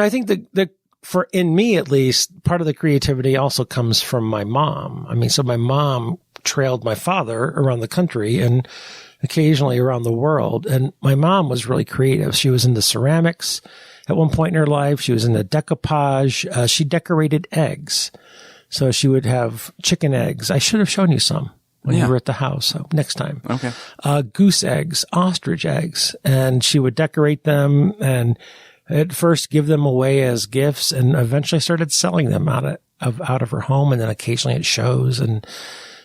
think in me at least, part of the creativity also comes from my mom. I mean, so my mom trailed my father around the country and occasionally around the world. And my mom was really creative. She was into ceramics. At one point in her life, she was into decoupage. She decorated eggs. So she would have chicken eggs. I should have shown you some when you were at the house. So next time. Okay. Goose eggs, ostrich eggs. And she would decorate them and at first give them away as gifts and eventually started selling them out of her home and then occasionally at shows. And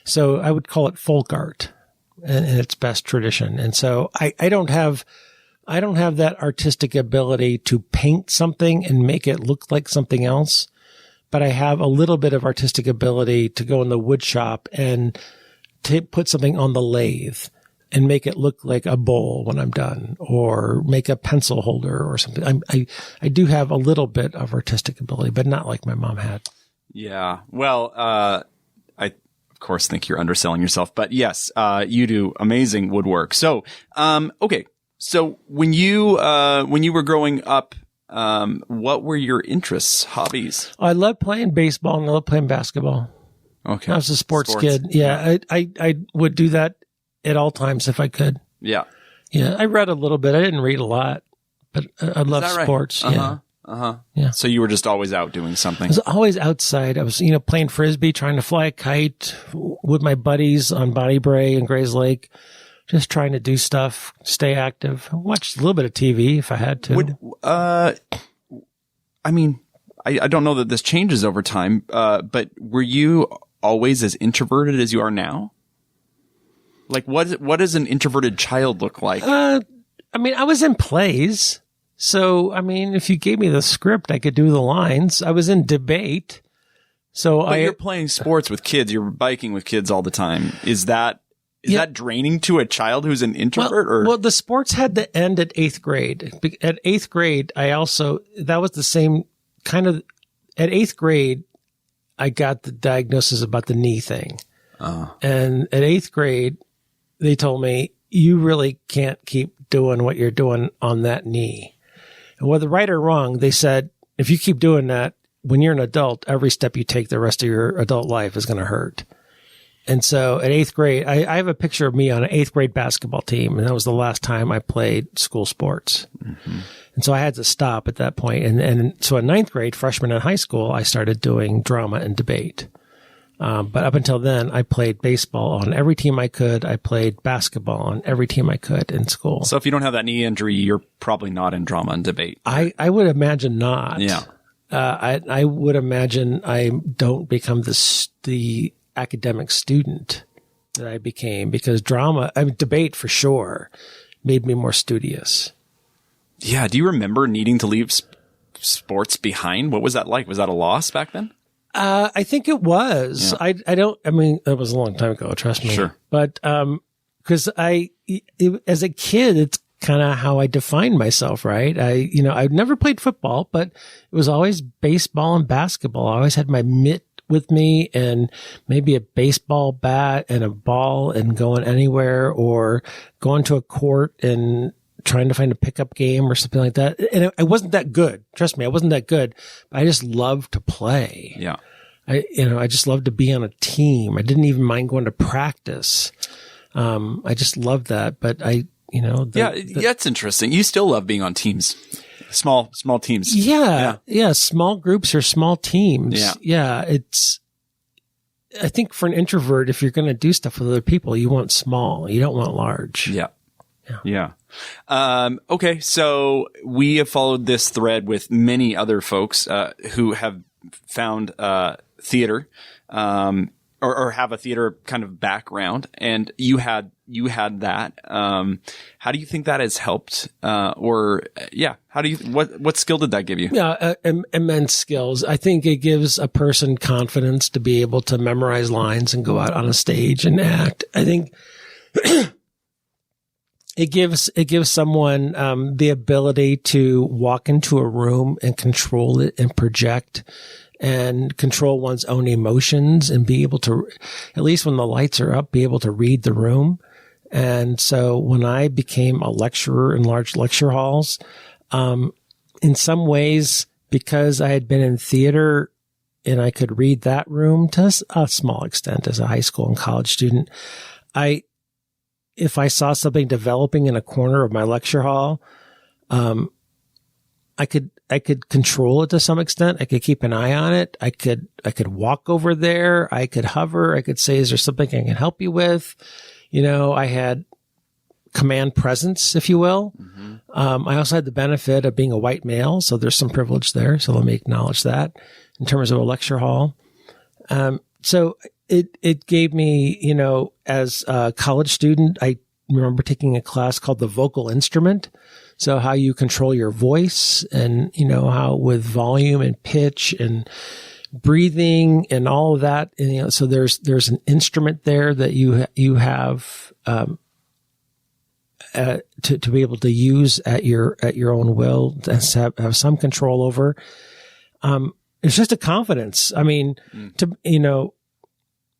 so I would call it folk art in its best tradition. And so I don't have that artistic ability to paint something and make it look like something else, but I have a little bit of artistic ability to go in the wood shop and to put something on the lathe and make it look like a bowl when I'm done, or make a pencil holder or something. I do have a little bit of artistic ability, but not like my mom had. Yeah. Well, I of course think you're underselling yourself, but yes, you do amazing woodwork. So, okay. So when you were growing up, what were your interests, hobbies? I loved playing baseball and I loved playing basketball. Okay. I was a sports kid. Yeah. I would do that at all times if I could. Yeah. Yeah. I read a little bit. I didn't read a lot, but I love sports. Right? Yeah. Yeah. So you were just always out doing something. I was always outside. I was, playing Frisbee, trying to fly a kite with my buddies on Bonnie Bray and Grays Lake, just trying to do stuff, stay active. I watched a little bit of TV if I had to. I mean, I don't know that this changes over time, but were you always as introverted as you are now? Like, what does an introverted child look like? I was in plays. So, if you gave me the script, I could do the lines. I was in debate. But you're playing sports with kids. You're biking with kids all the time. Is that draining to a child who's an introvert? Well, the sports had to end at 8th grade. At 8th grade, that was the same kind of, at 8th grade, I got the diagnosis about the knee thing. And at 8th grade, they told me, you really can't keep doing what you're doing on that knee. And whether right or wrong, they said, if you keep doing that, when you're an adult, every step you take the rest of your adult life is going to hurt. And so at 8th grade, I have a picture of me on an 8th grade basketball team, and that was the last time I played school sports. Mm-hmm. And so I had to stop at that point. And so in 9th grade, freshman in high school, I started doing drama and debate. But up until then, I played baseball on every team I could. I played basketball on every team I could in school. So if you don't have that knee injury, you're probably not in drama and debate. I would imagine not. Yeah. I would imagine I don't become the academic student that I became, because debate for sure made me more studious. Yeah. Do you remember needing to leave sports behind? What was that like? Was that a loss back then? I think it was. Yeah. It was a long time ago, trust me. Sure. But, cause as a kid, it's kind of how I defined myself, right? I'd never played football, but it was always baseball and basketball. I always had my mitt with me and maybe a baseball bat and a ball and going anywhere, or going to a court and trying to find a pickup game or something like that. And I wasn't that good. Trust me, I wasn't that good, but I just loved to play. Yeah. I just loved to be on a team. I didn't even mind going to practice. I just loved that. But that's interesting. You still love being on teams, small teams. Yeah. Small groups or small teams. Yeah. I think for an introvert, if you're going to do stuff with other people, you want small, you don't want large. Yeah. Okay. So we have followed this thread with many other folks, who have found, theater, or have a theater kind of background, and you had that. How do you think that has helped? What skill did that give you? Yeah, immense skills. I think it gives a person confidence to be able to memorize lines and go out on a stage and act. I think it gives someone the ability to walk into a room and control it and project and control one's own emotions and be able to, at least when the lights are up, be able to read the room. And so when I became a lecturer in large lecture halls, in some ways, because I had been in theater and I could read that room to a small extent as a high school and college student, I if I saw something developing in a corner of my lecture hall, I could control it to some extent. I could keep an eye on it. I could walk over there. I could hover. I could say, is there something I can help you with? I had command presence, if you will. Mm-hmm. I also had the benefit of being a white male, so there's some privilege there. So let me acknowledge that in terms of a lecture hall. So it gave me, as a college student, I remember taking a class called the vocal instrument. So how you control your voice and, how with volume and pitch and breathing and all of that. And, so there's an instrument there that you have, to be able to use at your own will and have some control over. It's just a confidence. I mean,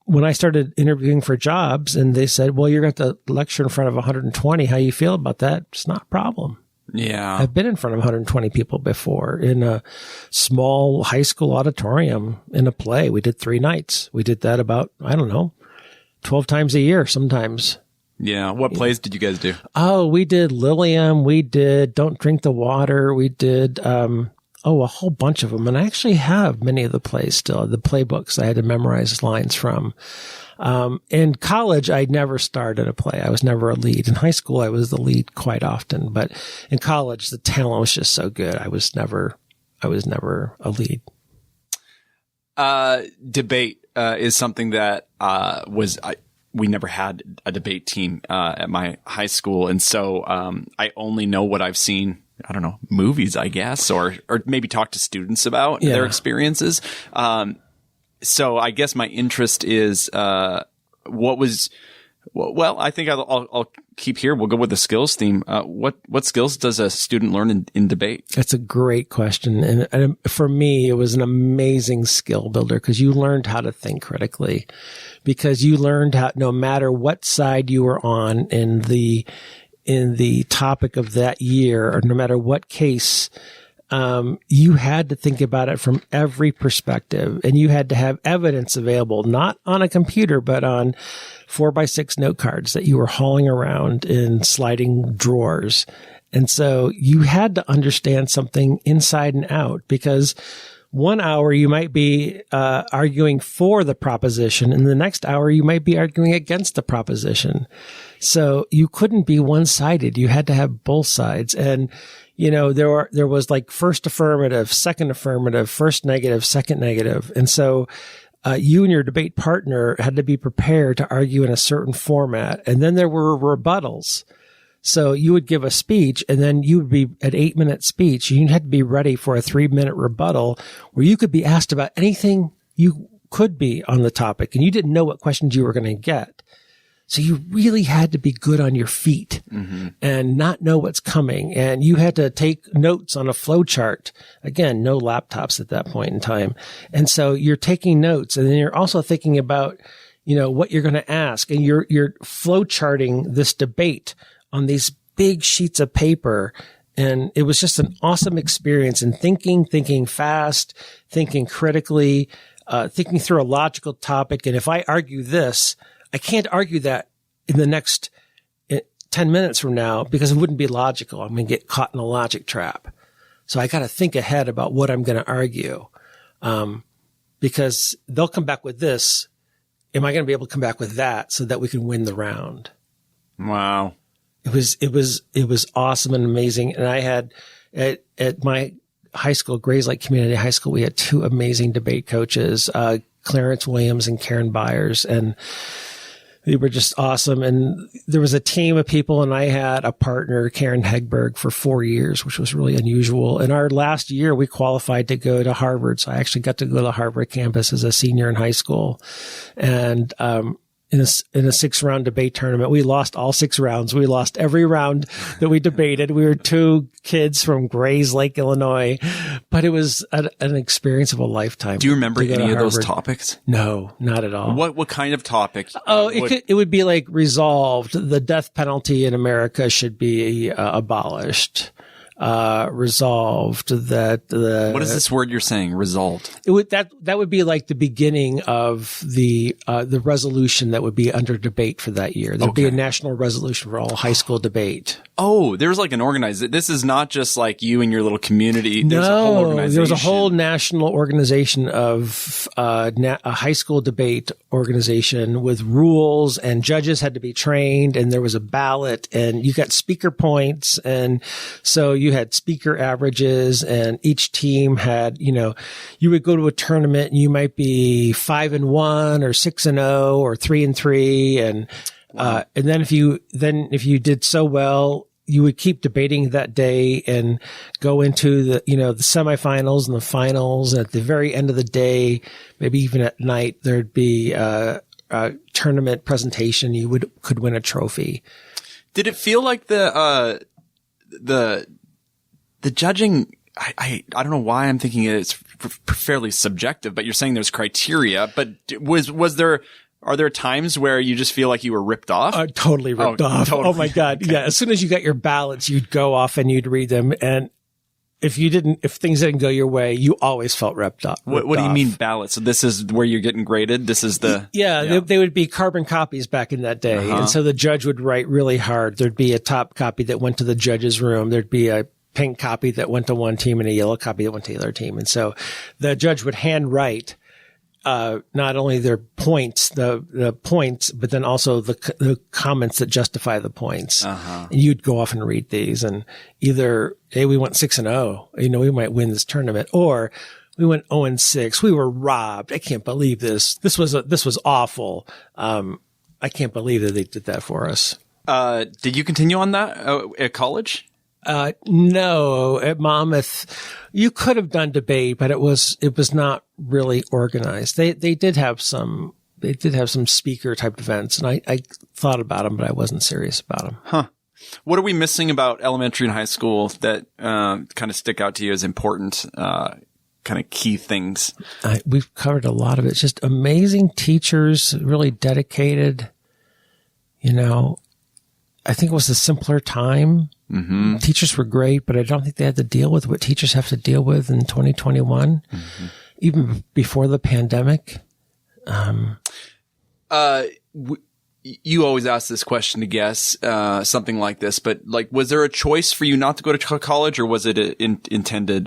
when I started interviewing for jobs and they said, well, you're going to have to lecture in front of 120. How you feel about that? It's not a problem. Yeah. I've been in front of 120 people before in a small high school auditorium in a play. We did 3 nights. We did that about, 12 times a year sometimes. Yeah. What plays did you guys do? Oh, we did Lilium. We did Don't Drink the Water. We did, a whole bunch of them. And I actually have many of the plays still, the playbooks I had to memorize lines from. In college, I never started a play. I was never a lead. In high school, I was the lead quite often, but in college, the talent was just so good. I was never a lead. Debate, is something that, we never had a debate team, at my high school. And so, I only know what I've seen. I don't know, movies, I guess, or maybe talk to students about their experiences. So I guess my interest is, I think I'll keep here. We'll go with the skills theme. What skills does a student learn in debate? That's a great question. And for me, it was an amazing skill builder because you learned how to think critically, because you learned how, no matter what side you were on in the topic of that year, or no matter what case, you had to think about it from every perspective, and you had to have evidence available, not on a computer, but on 4x6 note cards that you were hauling around in sliding drawers. And so you had to understand something inside and out, because 1 hour you might be arguing for the proposition, and the next hour you might be arguing against the proposition. So you couldn't be one-sided. You had to have both sides. And, there was like first affirmative, second affirmative, first negative, second negative. And so you and your debate partner had to be prepared to argue in a certain format. And then there were rebuttals. So you would give a speech, and then you would be an 8-minute speech. You had to be ready for a 3-minute rebuttal where you could be asked about anything you could be on the topic, and you didn't know what questions you were going to get. So you really had to be good on your feet and not know what's coming. And you had to take notes on a flow chart. Again, no laptops at that point in time. And so you're taking notes, and then you're also thinking about, what you're going to ask, and you're flow charting this debate on these big sheets of paper. And it was just an awesome experience in thinking fast, thinking critically, thinking through a logical topic. And if I argue this, I can't argue that in the next 10 minutes from now, because it wouldn't be logical. I'm going to get caught in a logic trap. So I got to think ahead about what I'm going to argue, because they'll come back with this. Am I going to be able to come back with that so that we can win the round? Wow. It was awesome and amazing. And I had at my high school, Grays Lake Community High School, we had 2 amazing debate coaches, Clarence Williams and Karen Byers, and they were just awesome. And there was a team of people, and I had a partner, Karen Hegberg, for 4 years, which was really unusual. In our last year, we qualified to go to Harvard. So I actually got to go to the Harvard campus as a senior in high school. And, in a 6-round debate tournament, we lost all 6 rounds. We lost every round that we debated. We were 2 kids from Grays Lake, Illinois, but it was an experience of a lifetime. Do you remember any of those topics? No, not at all. What kind of topic? It would be like resolved. The death penalty in America should be abolished. resolved that what is this word you're saying? Resolved. That would be like the beginning of the resolution that would be under debate for that year. There'd be a national resolution for all high school debate. Oh, there's like an organized. This is not just like you and your little community. There's a whole organization. There was a whole national organization of a high school debate organization with rules, and judges had to be trained, and there was a ballot, and you got speaker points, and so you had speaker averages, and each team had, you would go to a tournament and you might be 5-1 or 6-0 or 3-3, and and then if you did so well, you would keep debating that day and go into the semifinals and the finals. And at the very end of the day, maybe even at night, there'd be a tournament presentation. You could win a trophy. Did it feel like the judging? I don't know why I'm thinking it's fairly subjective, but you're saying there's criteria. But are there times where you just feel like you were ripped off? Totally ripped off. Totally. Oh my God. Okay. Yeah. As soon as you got your ballots, you'd go off and you'd read them. And if things didn't go your way, you always felt ripped off. What do you mean ballots? So this is where you're getting graded? This is the... Yeah. They would be carbon copies back in that day. And so the judge would write really hard. There'd be a top copy that went to the judge's room. There'd be a pink copy that went to one team and a yellow copy that went to the other team. And so the judge would handwrite not only their points, the points, but then also the comments that justify the points. And you'd go off and read these, and either, hey, we went 6-0, we might win this tournament, or we went 0-6. We were robbed. I can't believe this. This was awful. I can't believe that they did that for us. Did you continue on that at college? No, at Monmouth, you could have done debate, but it was not really organized. They did have some speaker type events, and I thought about them, but I wasn't serious about them. Huh. What are we missing about elementary and high school that, kind of stick out to you as important, kind of key things? We've covered a lot of it. It's just amazing teachers, really dedicated, I think it was a simpler time. Mm-hmm. Teachers were great, but I don't think they had to deal with what teachers have to deal with in 2021, even before the pandemic. You always ask this question to guess something like this, but was there a choice for you not to go to college, or was it intended?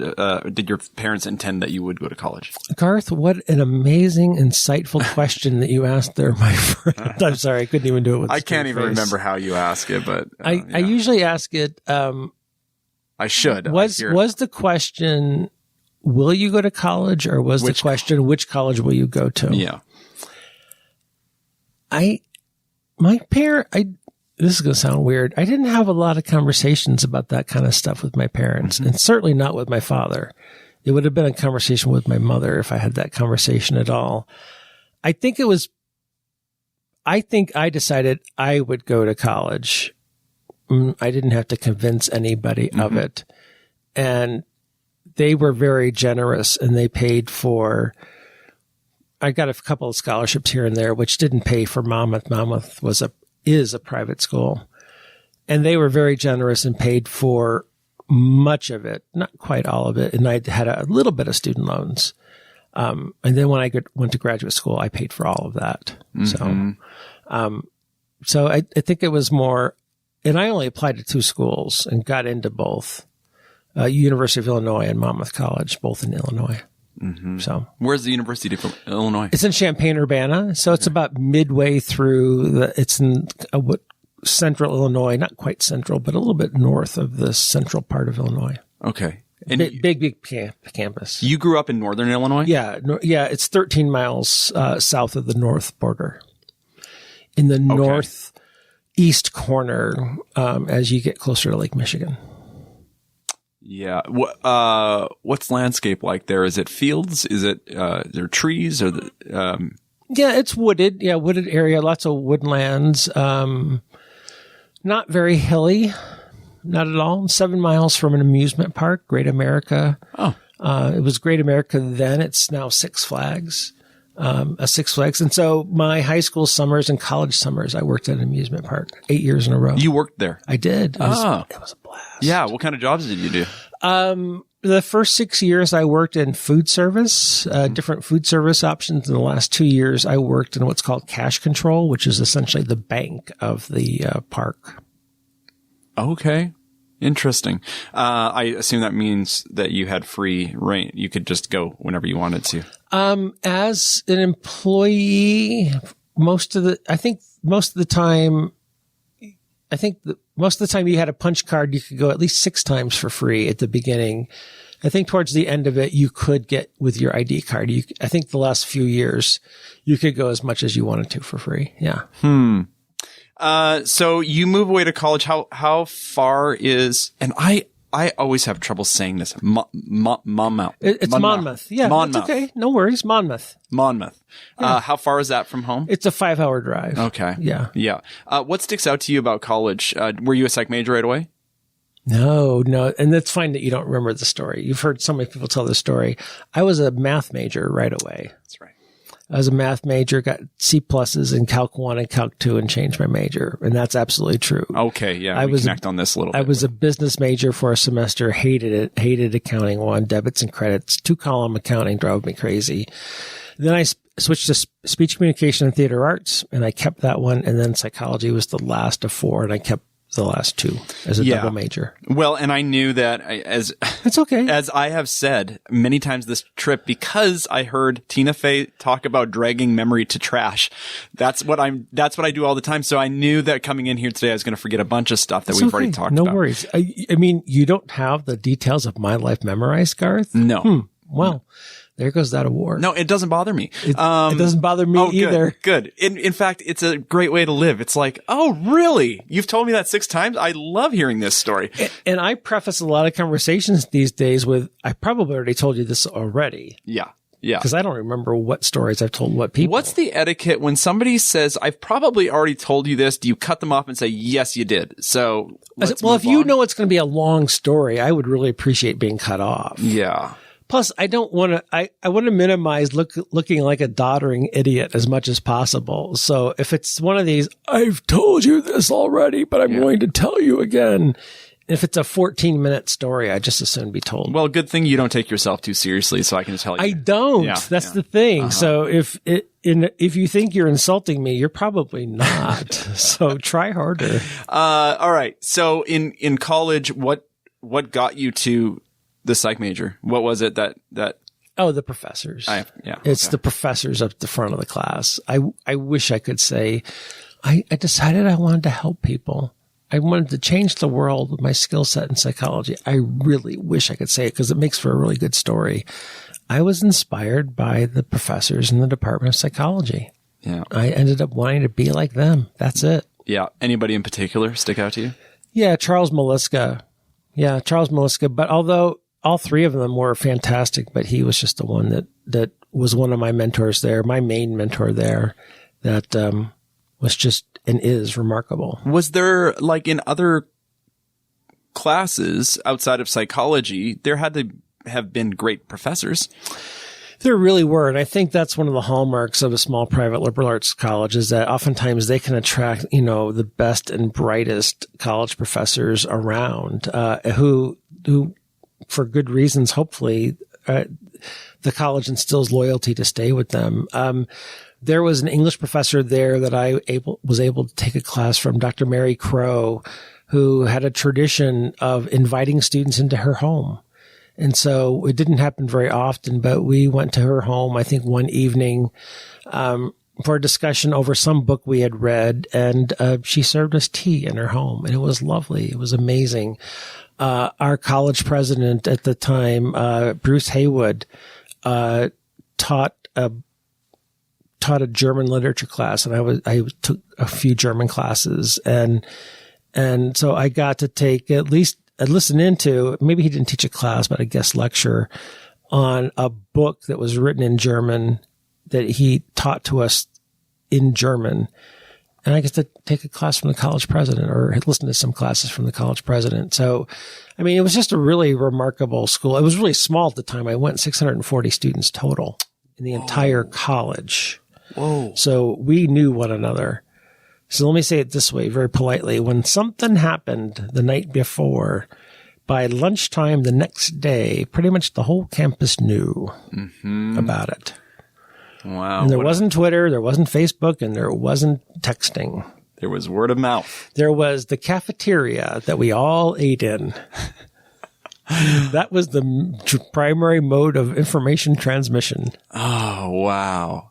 Did your parents intend that you would go to college? Garth, what an amazing, insightful question that you asked there, my friend. I'm sorry, I couldn't even do it with. I can't even remember how you ask it, but I usually ask it. I should. Was the question, will you go to college, or was the question, which college will you go to? Yeah. This is going to sound weird. I didn't have a lot of conversations about that kind of stuff with my parents, and certainly not with my father. It would have been a conversation with my mother if I had that conversation at all. I think I decided I would go to college. I didn't have to convince anybody of it. And they were very generous, and they paid for, I got a couple of scholarships here and there, which didn't pay for Monmouth. Monmouth is a private school, and they were very generous and paid for much of it, not quite all of it. And I had a little bit of student loans. And then when I went to graduate school, I paid for all of that. So I think it was more, and I only applied to 2 schools and got into both, University of Illinois and Monmouth College, both in Illinois. So where's the University of Illinois? It's in Champaign-Urbana. So it's about midway through it's in central Illinois, not quite central, but a little bit north of the central part of Illinois. Okay. And big campus. You grew up in northern Illinois? Yeah. It's 13 miles south of the north border, in the northeast corner, as you get closer to Lake Michigan. Yeah. What's landscape like there? Is it fields? Is it, there trees or Yeah, it's wooded. Yeah, wooded area. Lots of woodlands. Not very hilly. Not at all. 7 miles from an amusement park, Great America. Oh. It was Great America then. It's now Six Flags. a Six Flags. And so my high school summers and college summers, I worked at an amusement park 8 years in a row. You worked there? I did. It was a blast. Yeah. What kind of jobs did you do? The first 6 years I worked in food service, different food service options. In the last 2 years, I worked in what's called cash control, which is essentially the bank of the park. Okay. Interesting. I assume that means that you had free reign. You could just go whenever you wanted to. As an employee, most of the time you had a punch card, you could go at least 6 times for free at the beginning. I think towards the end of it, you could get with your ID card. I think the last few years, you could go as much as you wanted to for free. Yeah. So you move away to college. How far is, and I always have trouble saying this. Monmouth. It's Monmouth. Yeah. Monmouth. That's okay. No worries. Monmouth. Yeah. How far is that from home? It's a 5-hour drive. Okay. Yeah. Yeah. What sticks out to you about college? Were you a psych major right away? No. And that's fine that you don't remember the story. You've heard so many people tell the story. I was a math major right away. That's right. I was a math major, got C pluses in Calc 1 and Calc 2 and changed my major. And that's absolutely true. Okay. Yeah. We connect on this a little bit. I was a business major for a semester, hated it, hated accounting 1, debits and credits. 2-column accounting drove me crazy. Then I switched to speech communication and theater arts, and I kept that one. And then psychology was the last of 4, and I kept the last 2 as a double major. Well, and I knew that it's okay. As I have said many times this trip, because I heard Tina Fey talk about dragging memory to trash. That's what I do all the time. So I knew that coming in here today, I was going to forget a bunch of stuff that we've already talked about. No worries. I mean, you don't have the details of my life memorized, Garth? No. Well, there goes that award. No, it doesn't bother me. It doesn't bother me either. Good. In fact, it's a great way to live. It's like, oh, really? You've told me that 6 times? I love hearing this story. And I preface a lot of conversations these days with, I probably already told you this already. Yeah. Yeah. Because I don't remember what stories I've told what people. What's the etiquette when somebody says, I've probably already told you this? Do you cut them off and say, yes, you did? So, if you know it's going to be a long story, I would really appreciate being cut off. Yeah. Plus, I don't want to, I want to minimize looking like a doddering idiot as much as possible. So if it's one of these, I've told you this already, but I'm going to tell you again. If it's a 14-minute story, I just as soon be told. Well, good thing you don't take yourself too seriously, so I can tell you. I don't. Yeah, That's the thing. Uh-huh. So if you think you're insulting me, you're probably not. So try harder. All right. So in college, what got you to the psych major? What was it that? Oh, the professors. It's the professors up the front of the class. I wish I could say, I decided I wanted to help people. I wanted to change the world with my skill set in psychology. I really wish I could say it because it makes for a really good story. I was inspired by the professors in the Department of Psychology. Yeah. I ended up wanting to be like them. That's it. Yeah. Anybody in particular stick out to you? Yeah, Charles Maliska. But although all 3 of them were fantastic, but he was just the one that was one of my mentors there, my main mentor there, that was just and is remarkable. Was there, like in other classes outside of psychology, there had to have been great professors? There really were. And I think that's one of the hallmarks of a small private liberal arts college is that oftentimes they can attract, the best and brightest college professors around, who for good reasons, hopefully, the college instills loyalty to stay with them. There was an English professor there that I was able to take a class from, Dr. Mary Crow, who had a tradition of inviting students into her home. And so it didn't happen very often, but we went to her home, I think one evening, for a discussion over some book we had read. And she served us tea in her home, and it was lovely. It was amazing. Our college president at the time, Bruce Haywood, taught a German literature class, and I took a few German classes, and so I got to take listen into, maybe he didn't teach a class, but a guest lecture on a book that was written in German that he taught to us in German. And I get to take a class from the college president or listen to some classes from the college president. So, I mean, it was just a really remarkable school. It was really small at the time. I went 640 students total in the entire college. Whoa. So we knew one another. So let me say it this way, very politely. When something happened the night before, by lunchtime the next day, pretty much the whole campus knew about it. Wow. And there wasn't Twitter, there wasn't Facebook, and there wasn't texting. There was word of mouth. There was the cafeteria that we all ate in. That was the primary mode of information transmission. Oh, wow.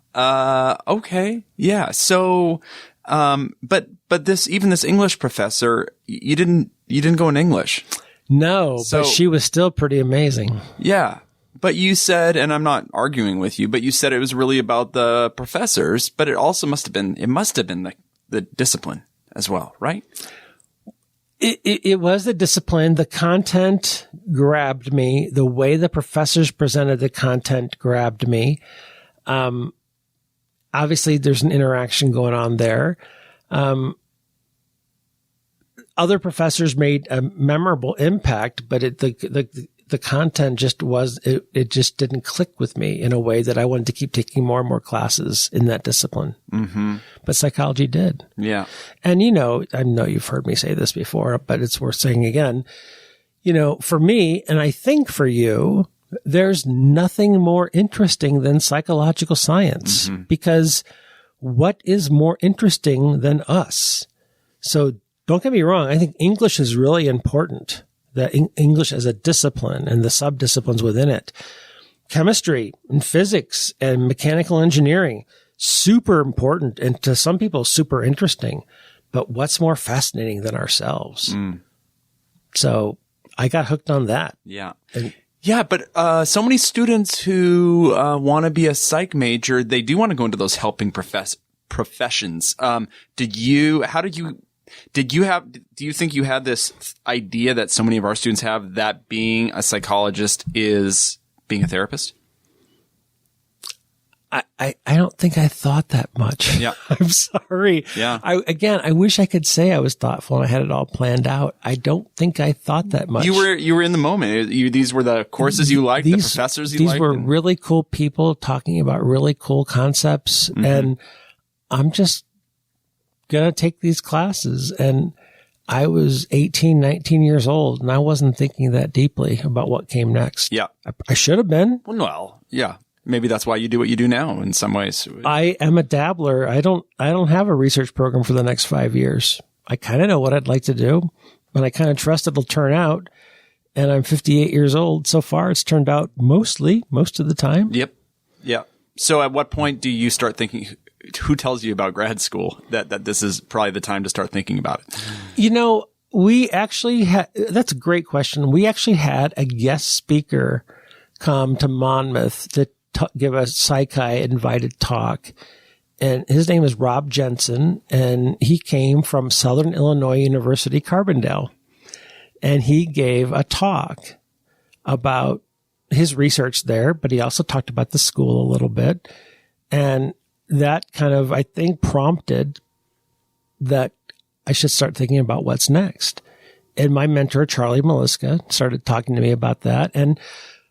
Okay. Yeah. So, but this English professor, you didn't go in English. No, but she was still pretty amazing. Yeah. But you said, and I'm not arguing with you, but you said it was really about the professors, but it also must have been the discipline as well, right? It was the discipline. The content grabbed me. The way the professors presented the content grabbed me. Obviously, there's an interaction going on there. Other professors made a memorable impact, but the content just it just didn't click with me in a way that I wanted to keep taking more and more classes in that discipline. Mm-hmm. But psychology did. Yeah. And, I know you've heard me say this before, but it's worth saying again, for me, and I think for you, there's nothing more interesting than psychological science because what is more interesting than us? So don't get me wrong. I think English is really important. That English as a discipline and the sub-disciplines within it. Chemistry and physics and mechanical engineering, super important and to some people super interesting. But what's more fascinating than ourselves? So I got hooked on that. Yeah. But so many students who want to be a psych major, they do want to go into those helping professions. Do you think you had this idea that so many of our students have that being a psychologist is being a therapist? I don't think I thought that much. Yeah. I'm sorry. Yeah. I wish I could say I was thoughtful and I had it all planned out. I don't think I thought that much. You were in the moment. These were the courses you liked, the professors you liked. These were really cool people talking about really cool concepts. And I'm just going to take these classes. And I was 18, 19 years old, and I wasn't thinking that deeply about what came next. Yeah. I should have been. Well, yeah. Maybe that's why you do what you do now in some ways. I am a dabbler. I don't have a research program for the next 5 years. I kind of know what I'd like to do, but I kind of trust it'll turn out. And I'm 58 years old. So far, it's turned out most of the time. Yep. Yeah. So at what point do you start thinking, who tells you about grad school that this is probably the time to start thinking about it? We actually that's a great question. We actually had a guest speaker come to Monmouth to give a Psychi invited talk. And his name is Rob Jensen. And he came from Southern Illinois University, Carbondale. And he gave a talk about his research there, but he also talked about the school a little bit. And that kind of, I think, prompted that I should start thinking about what's next. And my mentor, Charlie Maliska, started talking to me about that. And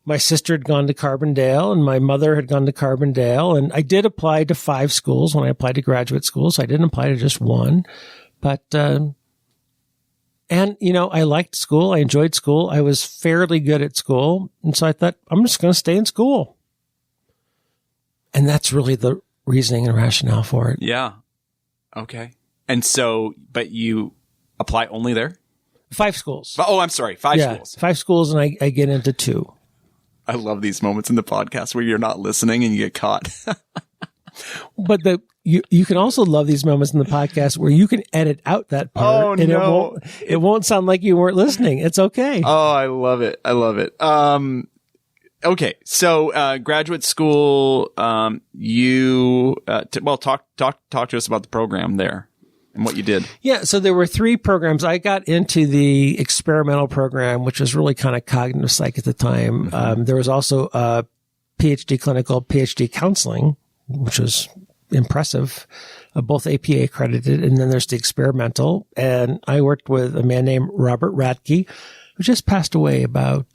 my sister had gone to Carbondale and my mother had gone to Carbondale. And I did apply to 5 schools when I applied to graduate school. So I didn't apply to just one. But, I liked school. I enjoyed school. I was fairly good at school. And so I thought, I'm just going to stay in school. And that's really the reasoning and rationale for it. Yeah. Okay. And so, but you apply only there? 5 schools. Oh, I'm sorry. 5 schools. 5 schools, and I get into 2. I love these moments in the podcast where you're not listening and you get caught. But you can also love these moments in the podcast where you can edit out that part. Oh, and no. It won't sound like you weren't listening. It's okay. Oh, I love it. I love it. Okay. So, graduate school, talk to us about the program there and what you did. Yeah. So there were 3 programs. I got into the experimental program, which was really kind of cognitive psych at the time. There was also a PhD clinical, PhD counseling, which was impressive, both APA accredited. And then there's the experimental. And I worked with a man named Robert Radke, who just passed away about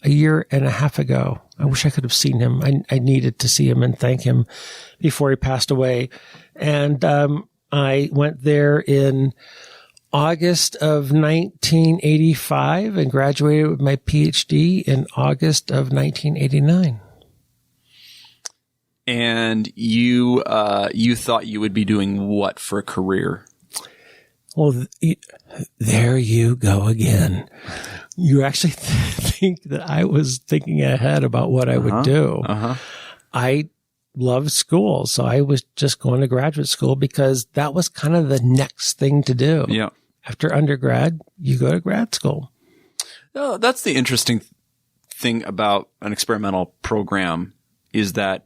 a year and a half ago. I wish I could have seen him. I needed to see him and thank him before he passed away. And I went there in August of 1985 and graduated with my PhD in August of 1989. And you thought you would be doing what for a career? Well, there you go again. You actually think that I was thinking ahead about what I would do. I loved school, so I was just going to graduate school because that was kind of the next thing to do. Yeah. After undergrad, you go to grad school. Oh, that's the interesting thing about an experimental program is that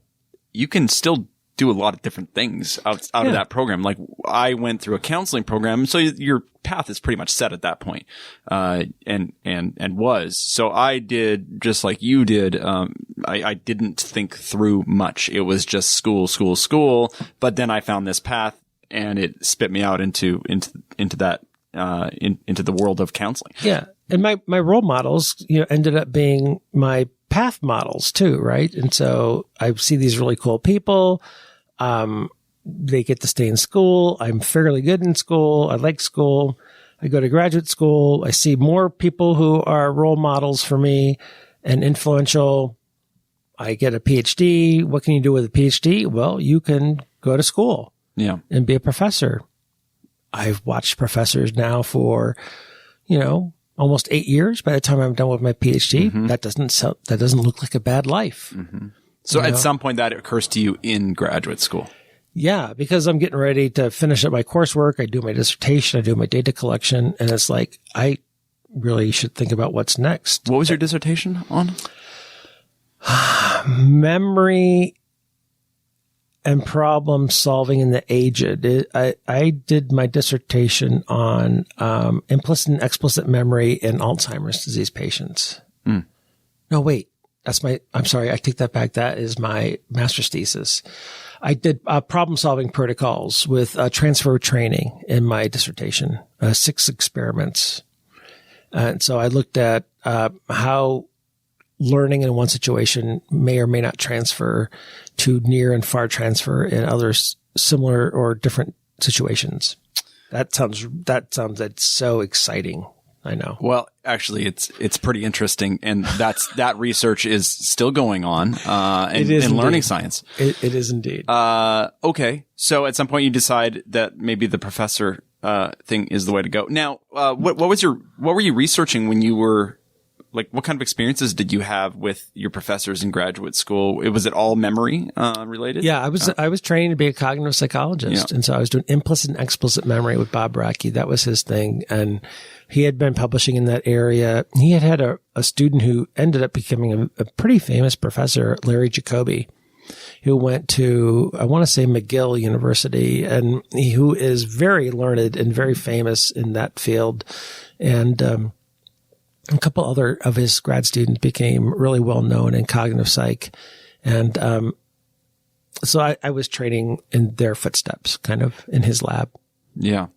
you can still do a lot of different things out of that program. Like I went through a counseling program, so your path is pretty much set at that point. And was. So I did just like you did. I didn't think through much. It was just school. But then I found this path and it spit me out into that, into the world of counseling. Yeah. And my role models, ended up being my path models too, right? And so I see these really cool people. They get to stay in school. I'm fairly good in school. I like school. I go to graduate school. I see more people who are role models for me and influential. I get a PhD. What can you do with a PhD? Well, you can go to school and be a professor. I've watched professors now for, almost 8 years. By the time I'm done with my PhD, that doesn't look like a bad life. So at some point that occurs to you in graduate school. Yeah, because I'm getting ready to finish up my coursework. I do my dissertation. I do my data collection. And it's like, I really should think about what's next. What was your dissertation on? Memory and problem solving in the aged. I did my dissertation on implicit and explicit memory in Alzheimer's disease patients. No, wait. I'm sorry. I take that back. That is my master's thesis. I did problem solving protocols with transfer training in my dissertation, 6 experiments. And so I looked at how learning in one situation may or may not transfer to near and far transfer in other similar or different situations. That sounds that's so exciting. I know. Well, actually, it's pretty interesting, and that research is still going on in learning science. It is indeed. Okay, so at some point you decide that maybe the professor thing is the way to go. Now, what were you researching when you were like? What kind of experiences did you have with your professors in graduate school? Was it all memory related? Yeah, I was training to be a cognitive psychologist, and so I was doing implicit and explicit memory with Bob Brackey. That was his thing, and he had been publishing in that area. He had a student who ended up becoming a pretty famous professor, Larry Jacoby, who went to, I want to say, McGill University, and who is very learned and very famous in that field. And a couple other of his grad students became really well known in cognitive psych. And so I was training in their footsteps, kind of in his lab. Yeah.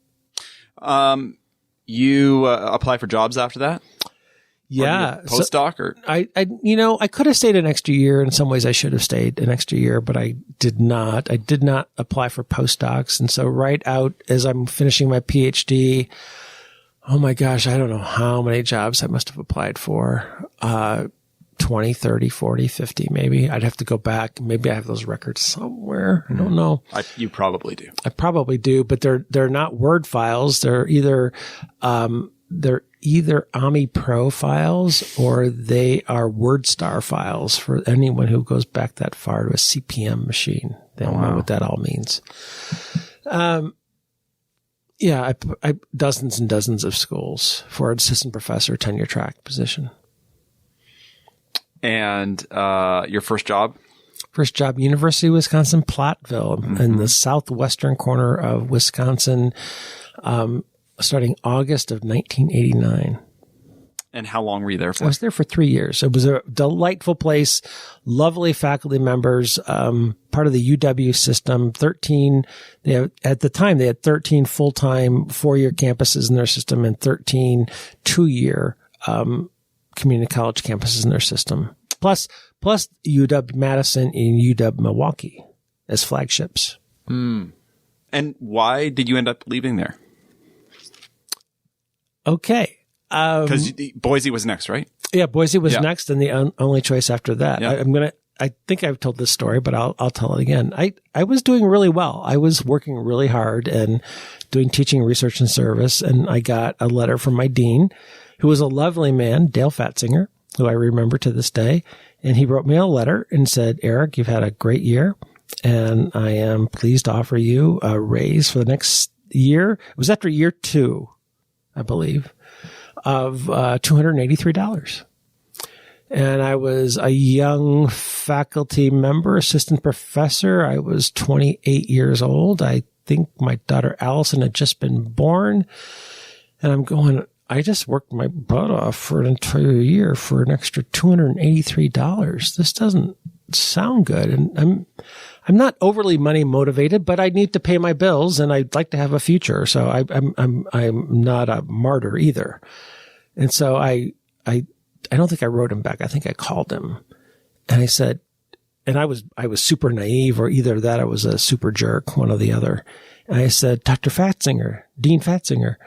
You apply for jobs after that? Yeah. Postdoc or? I could have stayed an extra year. In some ways I should have stayed an extra year, but I did not. I did not apply for postdocs. And so right out as I'm finishing my PhD, oh my gosh, I don't know how many jobs I must have applied for. 20, 30, 40, 50 maybe. I'd have to go back. Maybe I have those records somewhere. I don't know. You probably do. I probably do, but they're not Word files. They're either AMI Pro files or they are WordStar files for anyone who goes back that far to a CPM machine. They don't know what that all means. Yeah, I dozens and dozens of schools for an assistant professor tenure track position. And your first job? First job, University of Wisconsin, Platteville, in the southwestern corner of Wisconsin, starting August of 1989. And how long were you there for? I was there for 3 years. It was a delightful place, lovely faculty members, part of the UW system, 13. At the time, they had 13 full-time 4-year campuses in their system and 13 2-year community college campuses in their system. Plus UW-Madison and UW-Milwaukee as flagships. And why did you end up leaving there? Okay. Because Boise was next, right? Yeah, Boise was next and the only choice after that. Yeah. I think I've told this story, but I'll tell it again. I was doing really well. I was working really hard and doing teaching, research, and service. And I got a letter from my dean, who was a lovely man, Dale Fatzinger, who I remember to this day. And he wrote me a letter and said, Eric, you've had a great year, and I am pleased to offer you a raise for the next year. It was after year 2, I believe, of $283. And I was a young faculty member, assistant professor. I was 28 years old. I think my daughter Allison had just been born. And I'm going, I just worked my butt off for an entire year for an extra $283. This doesn't sound good. And I'm not overly money motivated, but I need to pay my bills and I'd like to have a future. So I'm not a martyr either. And so I don't think I wrote him back. I think I called him and I said, and I was super naive, or either that I was a super jerk, one or the other. And I said, Dr. Fatzinger, Dean Fatzinger,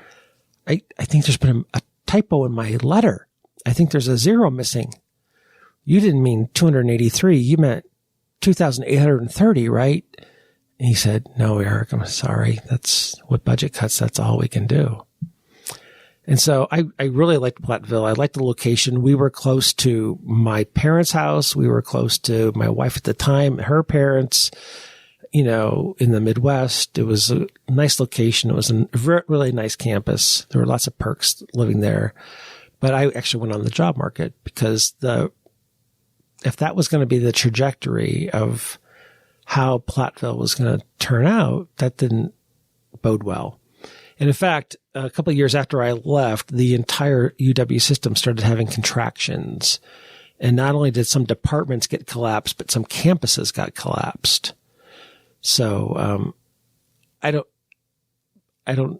I think there's been a typo in my letter. I think there's a 0 missing. You didn't mean 283. You meant 2,830, right? And he said, no, Eric, I'm sorry. That's with budget cuts. That's all we can do. And so I really liked Platteville. I liked the location. We were close to my parents' house. We were close to my wife at the time, her parents, in the Midwest. It was a nice location. It was a really nice campus. There were lots of perks living there. But I actually went on the job market because if that was going to be the trajectory of how Platteville was going to turn out, that didn't bode well. And in fact, a couple of years after I left, the entire UW system started having contractions. And not only did some departments get collapsed, but some campuses got collapsed. So, I don't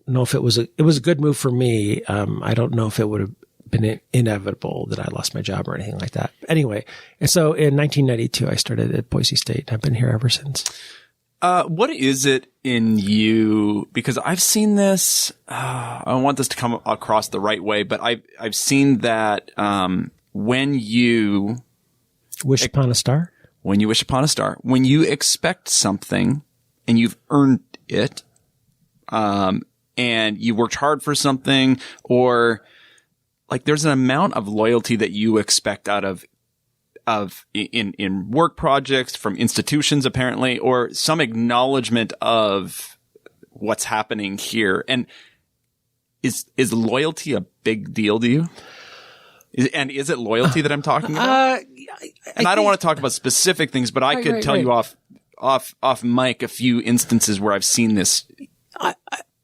know if it was a good move for me. I don't know if it would have been inevitable that I lost my job or anything like that. Anyway, and so in 1992, I started at Boise State. I've been here ever since. What is it in you? Because I've seen this. I don't want this to come across the right way, but I've seen that when you wish upon a star. When you wish upon a star, when you expect something and you've earned it, and you worked hard for something, or like there's an amount of loyalty that you expect out of in work projects from institutions, apparently, or some acknowledgement of what's happening here. And is loyalty a big deal to you? Is it loyalty that I'm talking about? I don't want to talk about specific things, but I could tell you off mic a few instances where I've seen this.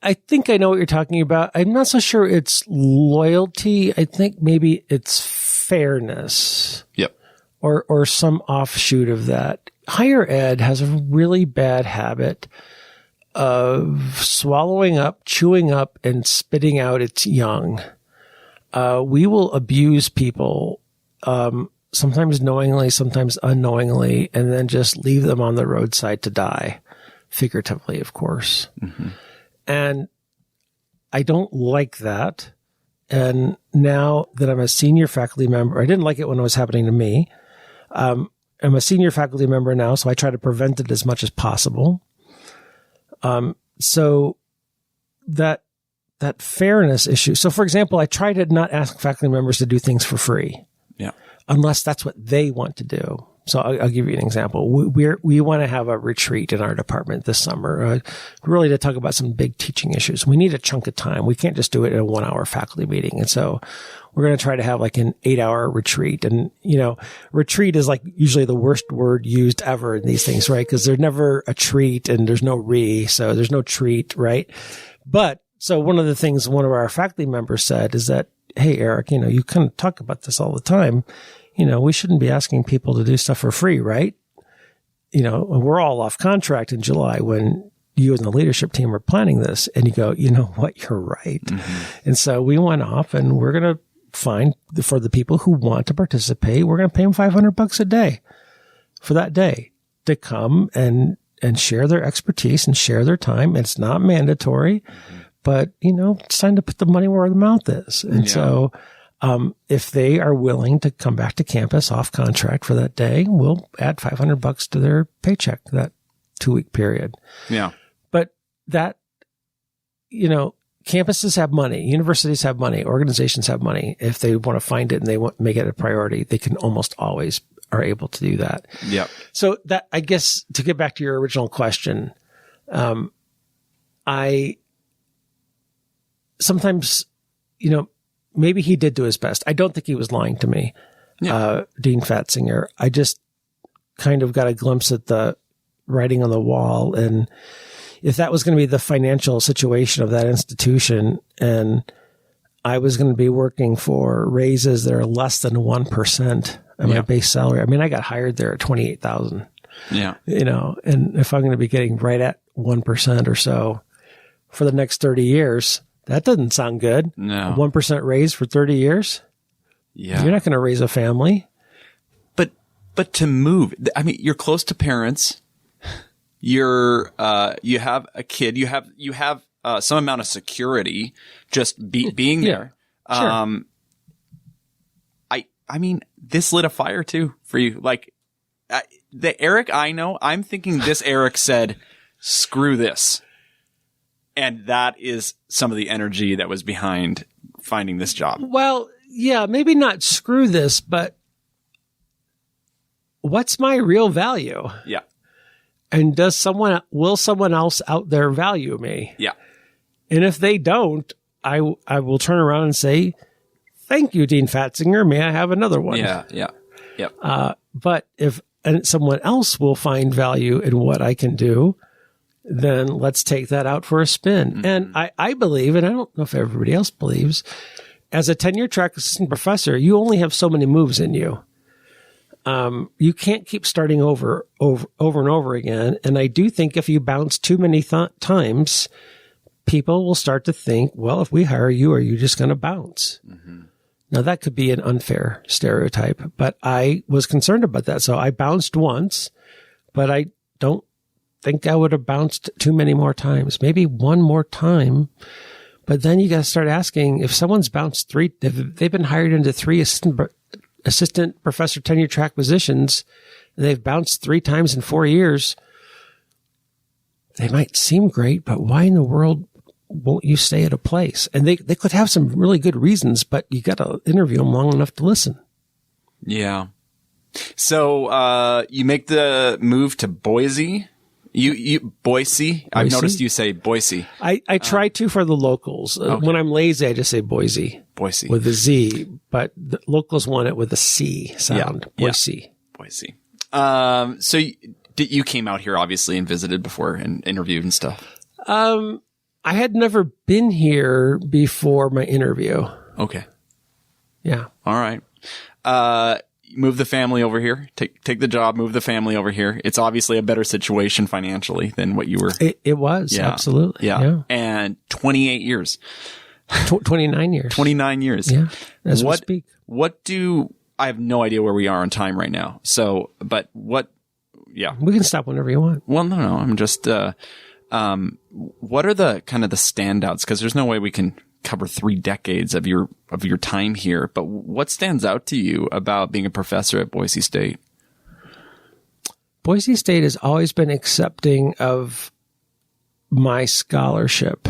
I think I know what you're talking about. I'm not so sure it's loyalty. I think maybe it's fairness. Yep. Or some offshoot of that. Higher ed has a really bad habit of swallowing up, chewing up, and spitting out its young. We will abuse people, sometimes knowingly, sometimes unknowingly, and then just leave them on the roadside to die, figuratively, of course. Mm-hmm. And I don't like that. And now that I'm a senior faculty member, I didn't like it when it was happening to me. I'm a senior faculty member now, so I try to prevent it as much as possible. So that fairness issue. So for example, I try to not ask faculty members to do things for free. Yeah. Unless that's what they want to do. So I'll give you an example. We want to have a retreat in our department this summer, really to talk about some big teaching issues. We need a chunk of time. We can't just do it in a 1-hour faculty meeting. And so we're going to try to have like an 8-hour retreat. And, retreat is like usually the worst word used ever in these things, right? Because there's never a treat and there's no so there's no treat, right? But so one of the things one of our faculty members said is that, hey, Eric, you kind of talk about this all the time. We shouldn't be asking people to do stuff for free, right? We're all off contract in July when you and the leadership team are planning this. And you go, you know what? You're right. Mm-hmm. And so we went off and we're going to fine. For the people who want to participate, we're going to pay them $500 a day for that day to come and share their expertise and share their time. It's not mandatory, but it's time to put the money where the mouth is. And so, if they are willing to come back to campus off contract for that day, we'll add $500 to their paycheck that 2-week period. Yeah. But that, campuses have money, universities have money, organizations have money. If they want to find it and they want to make it a priority, they can almost always are able to do that. Yeah. So that, I guess, to get back to your original question, I sometimes, maybe he did do his best. I don't think he was lying to me, Dean Fatzinger. I just kind of got a glimpse at the writing on the wall, and if that was going to be the financial situation of that institution, and I was going to be working for raises that are less than 1% of my base salary. I mean, I got hired there at $28,000. Yeah. And if I'm going to be getting right at 1% or so for the next 30 years, that doesn't sound good. No. A 1% raise for 30 years? Yeah. You're not going to raise a family. But to move, I mean, you're close to parents. You have a kid. You have some amount of security just being there. Sure. I mean, this lit a fire too for you. Like the Eric I know, I'm thinking this Eric said, "Screw this," and that is some of the energy that was behind finding this job. Well, yeah, maybe not screw this, but what's my real value? Yeah. And will someone else out there value me? Yeah. And if they don't, I will turn around and say, "Thank you, Dean Fatzinger. May I have another one?" Yeah. Yeah. Yep. But if someone else will find value in what I can do, then let's take that out for a spin. Mm-hmm. And I believe, and I don't know if everybody else believes, as a tenure track assistant professor, you only have so many moves in you. You can't keep starting over and over again. And I do think if you bounce too many times, people will start to think, well, if we hire you, are you just going to bounce? Mm-hmm. Now, that could be an unfair stereotype, but I was concerned about that. So I bounced once, but I don't think I would have bounced too many more times. Maybe one more time. But then you got to start asking, if someone's bounced if they've been hired into 3 assistant professor tenure track positions, and they've bounced 3 times in 4 years, they might seem great, but why in the world won't you stay at a place? And they could have some really good reasons, but you got to interview them long enough to listen. Yeah. So, you make the move to Boise. Boise. I've noticed you say Boise. I try to for the locals. Okay. When I'm lazy, I just say Boise. Boise. With a Z, but the locals want it with a C sound. Yeah. Boise. Yeah. Boise. So you came out here obviously and visited before and interviewed and stuff. I had never been here before my interview. Okay. Yeah. All right. Move the family over here. Take the job. Move the family over here. It's obviously a better situation financially than what you were. It was. Yeah. Absolutely. Yeah. And 28 years. 29 years. 29 years. Yeah. As we speak. I have no idea where we are on time right now. So, but yeah. We can stop whenever you want. Well, no. I'm just, what are the kind of the standouts? Cause there's no way we can cover 3 decades of your time here, but what stands out to you about being a professor at Boise State? Boise State has always been accepting of my scholarship.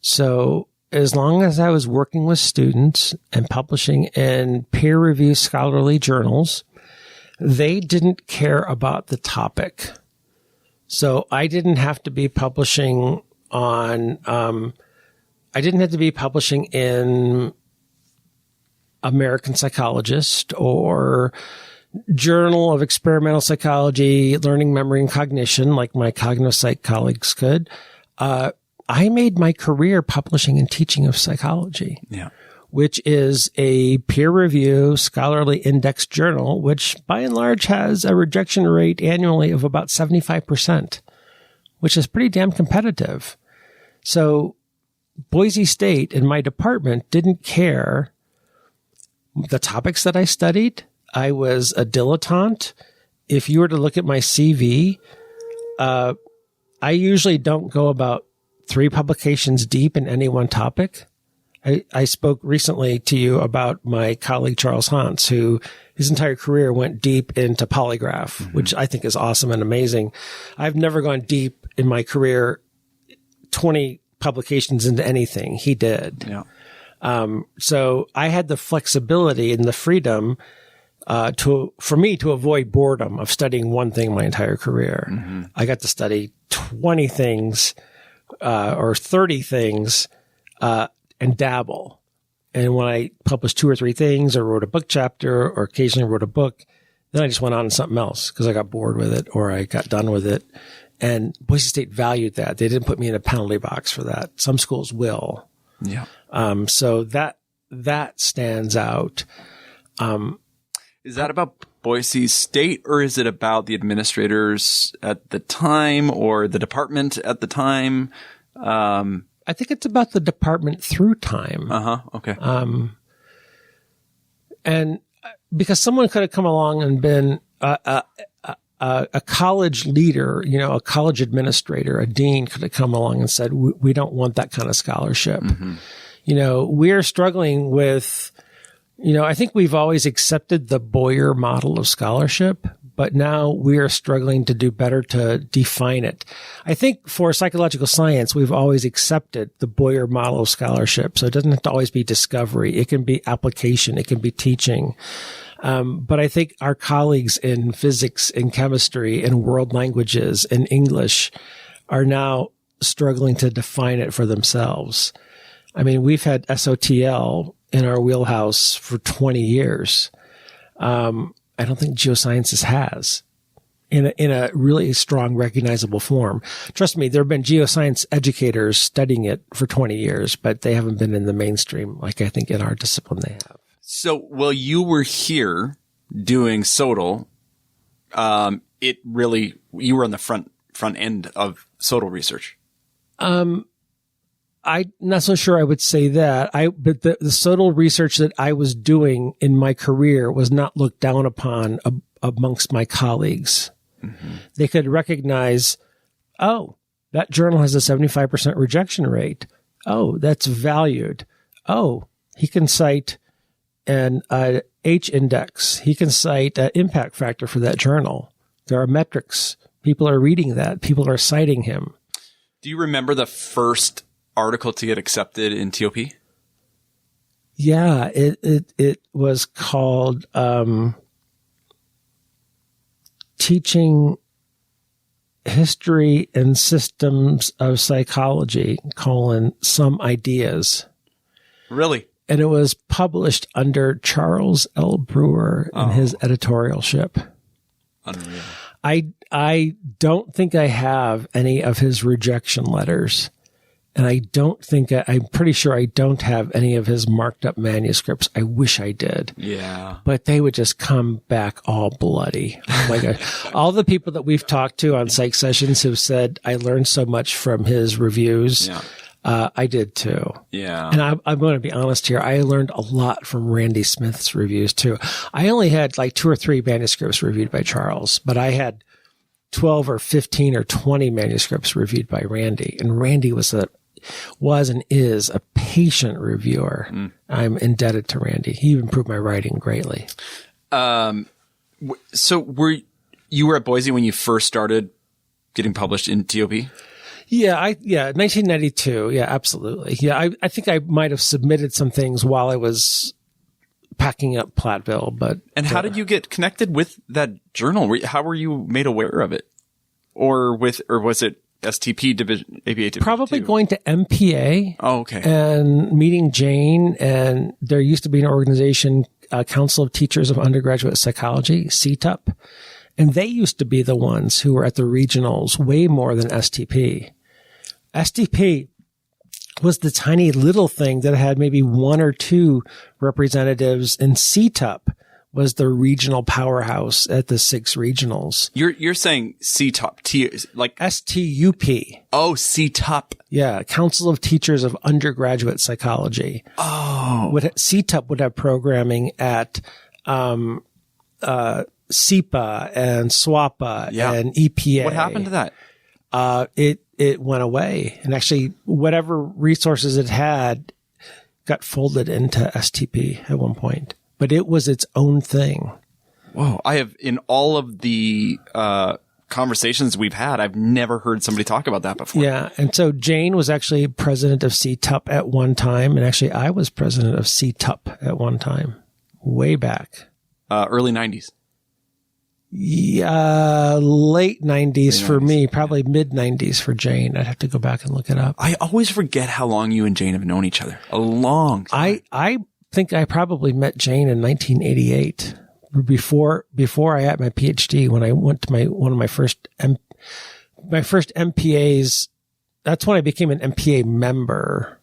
So as long as I was working with students and publishing in peer-reviewed scholarly journals, they didn't care about the topic. So I didn't have to be publishing in American Psychologist or Journal of Experimental Psychology, Learning, Memory, and Cognition, like my cognitive psych colleagues could. I made my career publishing and teaching of psychology, which is a peer-review scholarly index journal, which by and large has a rejection rate annually of about 75%, which is pretty damn competitive. So Boise State and my department didn't care the topics that I studied, I was a dilettante. If you were to look at my CV, I usually don't go about 3 publications deep in any one topic. I spoke recently to you about my colleague Charles Hans, who his entire career went deep into polygraph, which I think is awesome and amazing. I've never gone deep in my career, 20 publications into anything. He did. Yeah. So I had the flexibility and the freedom for me to avoid boredom of studying one thing my entire career. Mm-hmm. I got to study 20 things or 30 things and dabble. And when I published 2 or 3 things or wrote a book chapter or occasionally wrote a book, then I just went on to something else because I got bored with it or I got done with it. And Boise State valued that. They didn't put me in a penalty box for that. Some schools will. Yeah. So that stands out. Is that about Boise State, or is it about the administrators at the time or the department at the time? I think it's about the department through time. Okay. And because someone could have come along and been a college leader, a college administrator, a dean could have come along and said, we don't want that kind of scholarship. Mm-hmm. We're struggling with, I think we've always accepted the Boyer model of scholarship, but now we are struggling to do better to define it. I think for psychological science, we've always accepted the Boyer model of scholarship. So it doesn't have to always be discovery. It can be application. It can be teaching. But I think our colleagues in physics, in chemistry, in world languages, in English are now struggling to define it for themselves. I mean, we've had SOTL in our wheelhouse for 20 years. I don't think geosciences has in a really strong, recognizable form. Trust me, there have been geoscience educators studying it for 20 years, but they haven't been in the mainstream like I think in our discipline they have. So, while you were here doing SOTL, you were on the front end of SOTL research. I'm not so sure I would say that. But the SOTL research that I was doing in my career was not looked down upon amongst my colleagues. Mm-hmm. They could recognize, oh, that journal has a 75% rejection rate. Oh, that's valued. Oh, he can cite an H index. He can cite an impact factor for that journal. There are metrics. People are reading that. People are citing him. Do you remember the first article to get accepted in TOP? Yeah, it was called Teaching History and Systems of Psychology, Some Ideas. Really? And it was published under Charles L. Brewer in his editorialship. Unreal. I don't think I have any of his rejection letters. And I'm pretty sure I don't have any of his marked up manuscripts. I wish I did. Yeah. But they would just come back all bloody. Oh my God. All the people that we've talked to on PsychSessions have said, I learned so much from his reviews. Yeah. I did too. Yeah. And I'm going to be honest here. I learned a lot from Randy Smith's reviews too. I only had like 2 or 3 manuscripts reviewed by Charles, but I had 12 or 15 or 20 manuscripts reviewed by Randy. And Randy was and is a patient reviewer. Mm. I'm indebted to Randy. He improved my writing greatly. So you were at Boise when you first started getting published in TOP? Yeah, 1992. Yeah, absolutely. Yeah, I think I might have submitted some things while I was packing up Platteville, but. And how did you get connected with that journal? How were you made aware of it? Or was it STP division, APA division? Probably going to MPA. Oh, okay. And meeting Jane, and there used to be an organization, Council of Teachers of Undergraduate Psychology, CTUP, and they used to be the ones who were at the regionals way more than STP. STP was the tiny little thing that had maybe 1 or 2 representatives, and CTUP was the regional powerhouse at the 6 regionals. You're saying CTUP, like STUP. Oh, CTUP. Yeah, Council of Teachers of Undergraduate Psychology. Oh, CTUP would have programming at SEPA and SWAPA and EPA. What happened to that? It went away, and actually, whatever resources it had got folded into STP at one point. But it was its own thing. Whoa! I have, in all of the conversations we've had, I've never heard somebody talk about that before. Yeah, and so Jane was actually president of CTUP at one time, and actually I was president of CTUP at one time, way back. Early 90s. Yeah, late 90s for me, probably mid 90s for Jane. I'd have to go back and look it up. I always forget how long you and Jane have known each other. A long time. I think I probably met Jane in 1988, before I had my PhD, when I went to one of my first MPAs. That's when I became an MPA member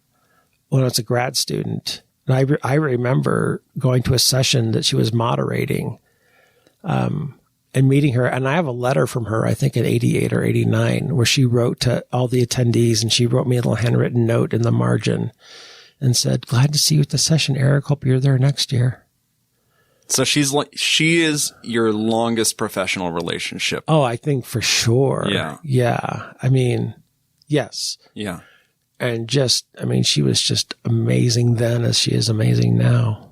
when I was a grad student. And I remember going to a session that she was moderating, and meeting her. And I have a letter from her, I think in 88 or 89, where she wrote to all the attendees, and she wrote me a little handwritten note in the margin and said, "Glad to see you at the session, Eric. Hope you're there next year." So she is your longest professional relationship. Oh, I think for sure. Yeah. Yeah. I mean, yes. Yeah. And she was just amazing then as she is amazing now.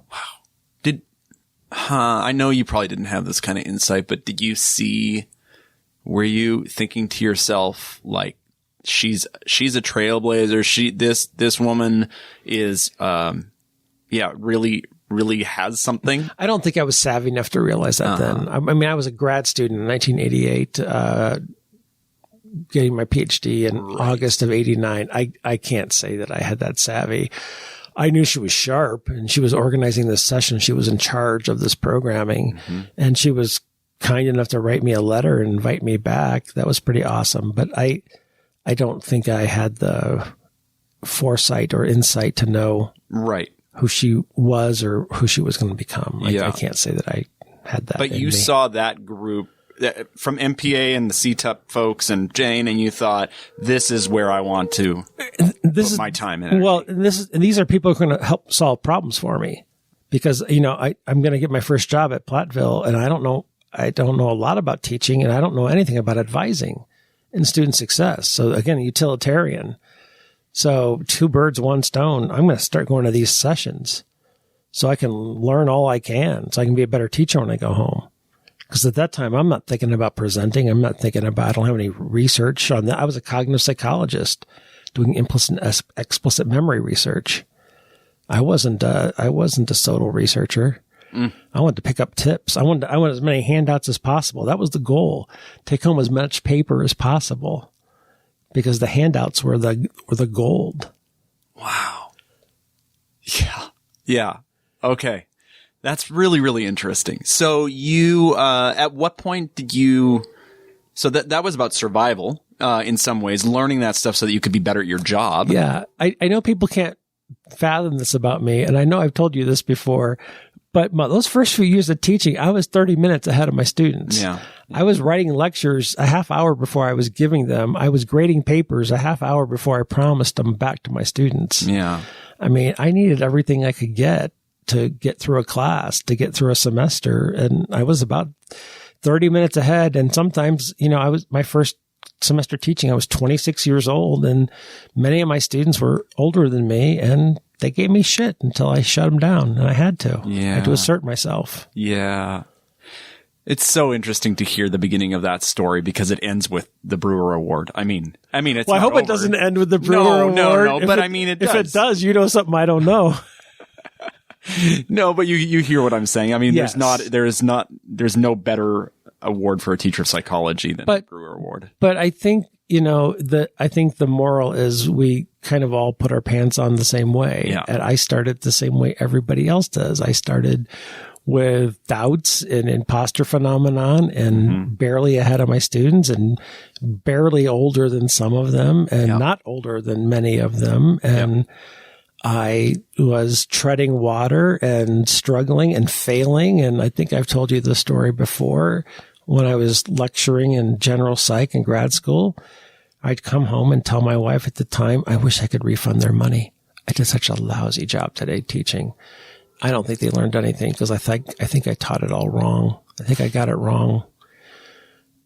I know you probably didn't have this kind of insight, but were you thinking to yourself, like, she's a trailblazer. This woman is, really, really has something. I don't think I was savvy enough to realize that then. I mean, I was a grad student in 1988, getting my PhD in August of 89. I can't say that I had that savvy. I knew she was sharp, and she was organizing this session. She was in charge of this programming, and she was kind enough to write me a letter and invite me back. That was pretty awesome. But I don't think I had the foresight or insight to know who she was or who she was going to become. I can't say that I had that. But you saw that group from MPA and the CTUP folks and Jane, and you thought, this is where I want to put my time in. Well, these are people who are going to help solve problems for me, because, I'm going to get my first job at Platteville, and I don't know a lot about teaching, and I don't know anything about advising in student success. So again, utilitarian. So 2 birds, 1 stone. I'm going to start going to these sessions so I can learn all I can, so I can be a better teacher when I go home. Because at that time, I'm not thinking about presenting. I don't have any research on that. I was a cognitive psychologist doing implicit and explicit memory research. I wasn't a SOTL researcher. I wanted to pick up tips. I wanted as many handouts as possible. That was the goal. Take home as much paper as possible, because the handouts were the gold. Wow. Yeah. Yeah. Okay. That's really, really interesting. So you, at what point did you, so that was about survival, in some ways, learning that stuff so that you could be better at your job. Yeah. I know people can't fathom this about me, and I know I've told you this before, but those first few years of teaching, I was 30 minutes ahead of my students. Yeah. I was writing lectures a half hour before I was giving them. I was grading papers a half hour before I promised them back to my students. Yeah. I mean, I needed everything I could get to get through a class, to get through a semester. And I was about 30 minutes ahead. And sometimes, I was my first semester teaching, I was 26 years old, and many of my students were older than me, and they gave me shit until I shut them down, and I had to. Yeah. I had to assert myself. Yeah. It's so interesting to hear the beginning of that story, because it ends with the Brewer Award. I mean, it's well, I hope over. it doesn't end with the Brewer Award. No, but it does. If it does, something I don't know. No, but you hear what I'm saying. I mean, yes. there's no better award for a teacher of psychology than the Brewer Award. But I think, I think the moral is we kind of all put our pants on the same way. Yeah. And I started the same way everybody else does. I started with doubts and imposter phenomenon, and barely ahead of my students, and barely older than some of them, and not older than many of them. And I was treading water and struggling and failing. And I think I've told you the story before. When I was lecturing in general psych in grad school, I'd come home and tell my wife at the time, I wish I could refund their money. I did such a lousy job today teaching. I don't think they learned anything because I think I taught it all wrong. I think I got it wrong.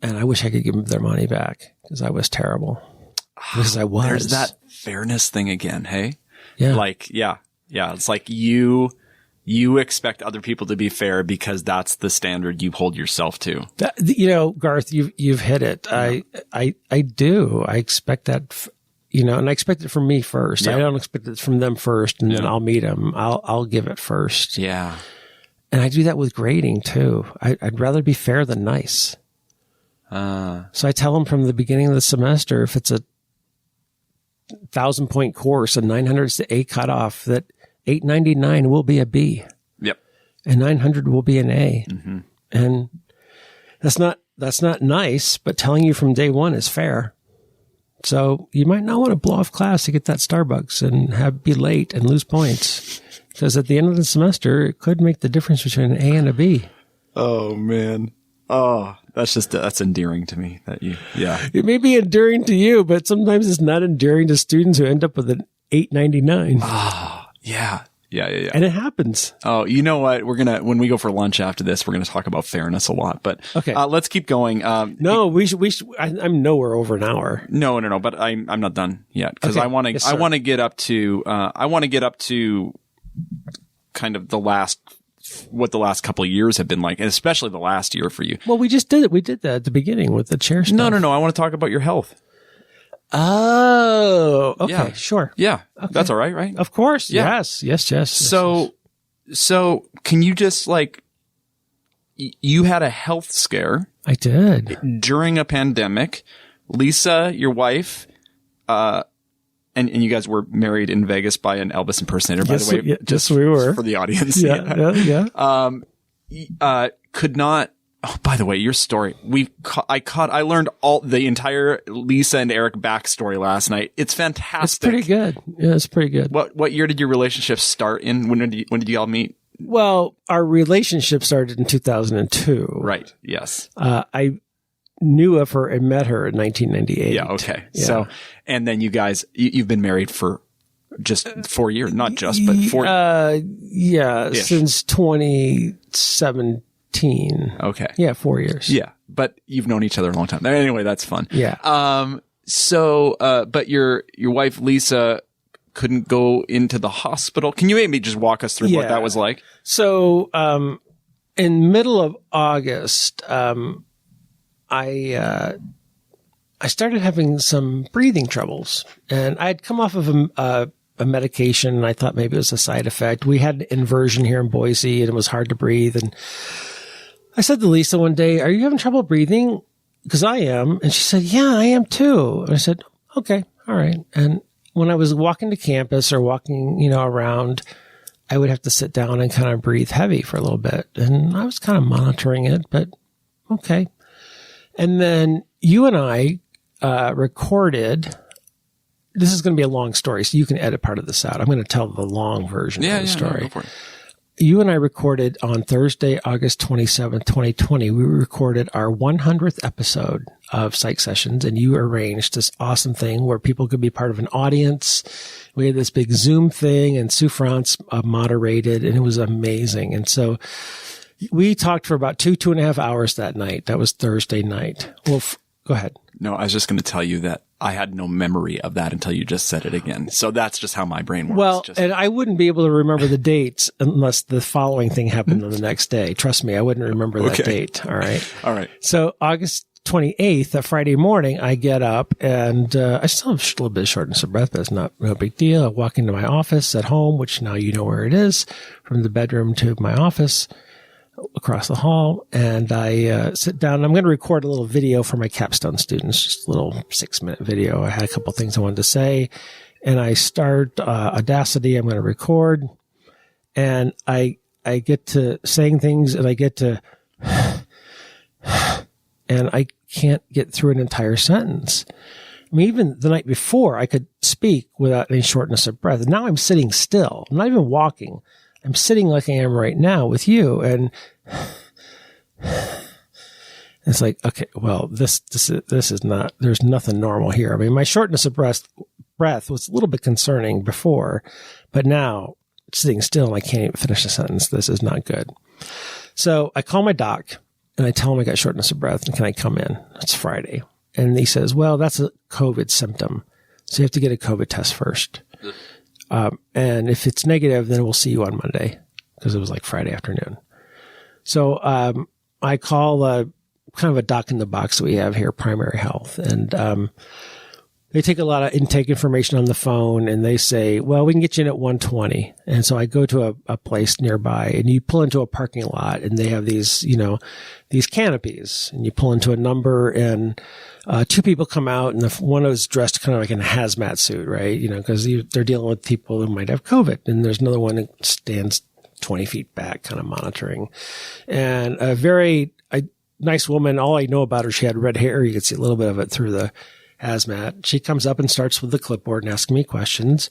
And I wish I could give them their money back because I was terrible. Because I was. There's that fairness thing again, hey? Yeah. Like, yeah. It's like you expect other people to be fair because that's the standard you hold yourself to. Garth, you've hit it. Yeah. I do. I expect that, and I expect it from me first. Yeah. I don't expect it from them first, and then I'll meet them. I'll give it first. Yeah. And I do that with grading too. I'd rather be fair than nice. So I tell them from the beginning of the semester, if it's a 1,000-point course and 900 is the A cutoff, that 899 will be a B. Yep. And 900 will be an A. Mm-hmm. And that's not nice, but telling you from day one is fair. So you might not want to blow off class to get that Starbucks and be late and lose points. Because at the end of the semester, it could make the difference between an A and a B. Oh, man. Oh, that's endearing to me that yeah. It may be endearing to you, but sometimes it's not endearing to students who end up with an 899. Oh, yeah. And it happens. Oh, you know what? When we go for lunch after this, we're going to talk about fairness a lot, but okay. Let's keep going. No, we should, I'm nowhere over an hour. No, but I'm not done yet because okay. I want to get up to kind of what the last couple of years have been like, and especially the last year for you. Well, we just did it. We did that at the beginning with the chair stuff. No. I want to talk about your health. Oh, okay, yeah. Sure. Yeah, okay. That's all right, right? Of course. Yeah. Yes. So can you just you had a health scare. I did. During a pandemic. Lisa, your wife, and you guys were married in Vegas by an Elvis impersonator, by the way. Yes, we were. For the audience. Yeah. Could not. Oh, by the way, your story. I learned the entire Lisa and Eric backstory last night. It's fantastic. It's pretty good. Yeah, it's pretty good. What year did your relationship start in? When did you all meet? Well, our relationship started in 2002. Right. Yes. I knew of her and met her in 1998. Yeah. Okay. Yeah. So, and then you guys, you've been married for just 4 years, not just, but 4. Yeah. Ish. Since 2017. Okay. Yeah, 4 years. Yeah, but you've known each other a long time. Anyway, that's fun. Yeah. But your wife Lisa couldn't go into the hospital. Can you maybe just walk us through what that was like? So, in middle of August, I started having some breathing troubles, and I had come off of a medication, and I thought maybe it was a side effect. We had an inversion here in Boise, and it was hard to breathe. And I said to Lisa one day, "Are you having trouble breathing?" Because I am. And she said, "Yeah, I am too." And I said, "Okay, all right." And when I was walking to campus or walking, around, I would have to sit down and kind of breathe heavy for a little bit. And I was kind of monitoring it, but okay. And then you and I recorded. This is going to be a long story, so you can edit part of this out. I'm going to tell the long version of the story. No, go for it. You and I recorded on Thursday, August 27th, 2020. We recorded our 100th episode of PsychSessions, and you arranged this awesome thing where people could be part of an audience. We had this big Zoom thing, and Sue France moderated, and it was amazing. And so we talked for about 2.5 hours that night. That was Thursday night. Well, go ahead. No, I was just going to tell you that I had no memory of that until you just said it again. So that's just how my brain works. Well, and I wouldn't be able to remember the dates unless the following thing happened on the next day. Trust me, I wouldn't remember that date. All right. All right. So August 28th, a Friday morning, I get up and I still have a little bit of shortness of breath, but it's no big deal. I walk into my office at home, which now you know where it is, from the bedroom to my office, across the hall, and I sit down. I'm going to record a little video for my capstone students, just a little 6-minute video. I had a couple things I wanted to say, and I start Audacity. I'm going to record, and I get to saying things, and I get to, and I can't get through an entire sentence. I mean, even the night before, I could speak without any shortness of breath. And now I'm sitting still. I'm not even walking. I'm sitting like I am right now with you. And it's like, okay, well, this is not, there's nothing normal here. I mean, my shortness of breath was a little bit concerning before, but now sitting still and I can't even finish a sentence. This is not good. So I call my doc and I tell him I got shortness of breath and can I come in? It's Friday. And he says, well, that's a COVID symptom. So you have to get a COVID test first. And if it's negative, then we'll see you on Monday, because it was like Friday afternoon. So I call kind of a doc in the box that we have here, Primary Health. And they take a lot of intake information on the phone and they say, well, we can get you in at 120. And so I go to a place nearby and you pull into a parking lot and they have these, these canopies, and you pull into a number and two people come out, and one is dressed kind of like in a hazmat suit, right? Because they're dealing with people who might have COVID. And there's another one that stands 20 feet back kind of monitoring. And a very nice woman, all I know about her, she had red hair. You could see a little bit of it through the hazmat. She comes up and starts with the clipboard and asking me questions.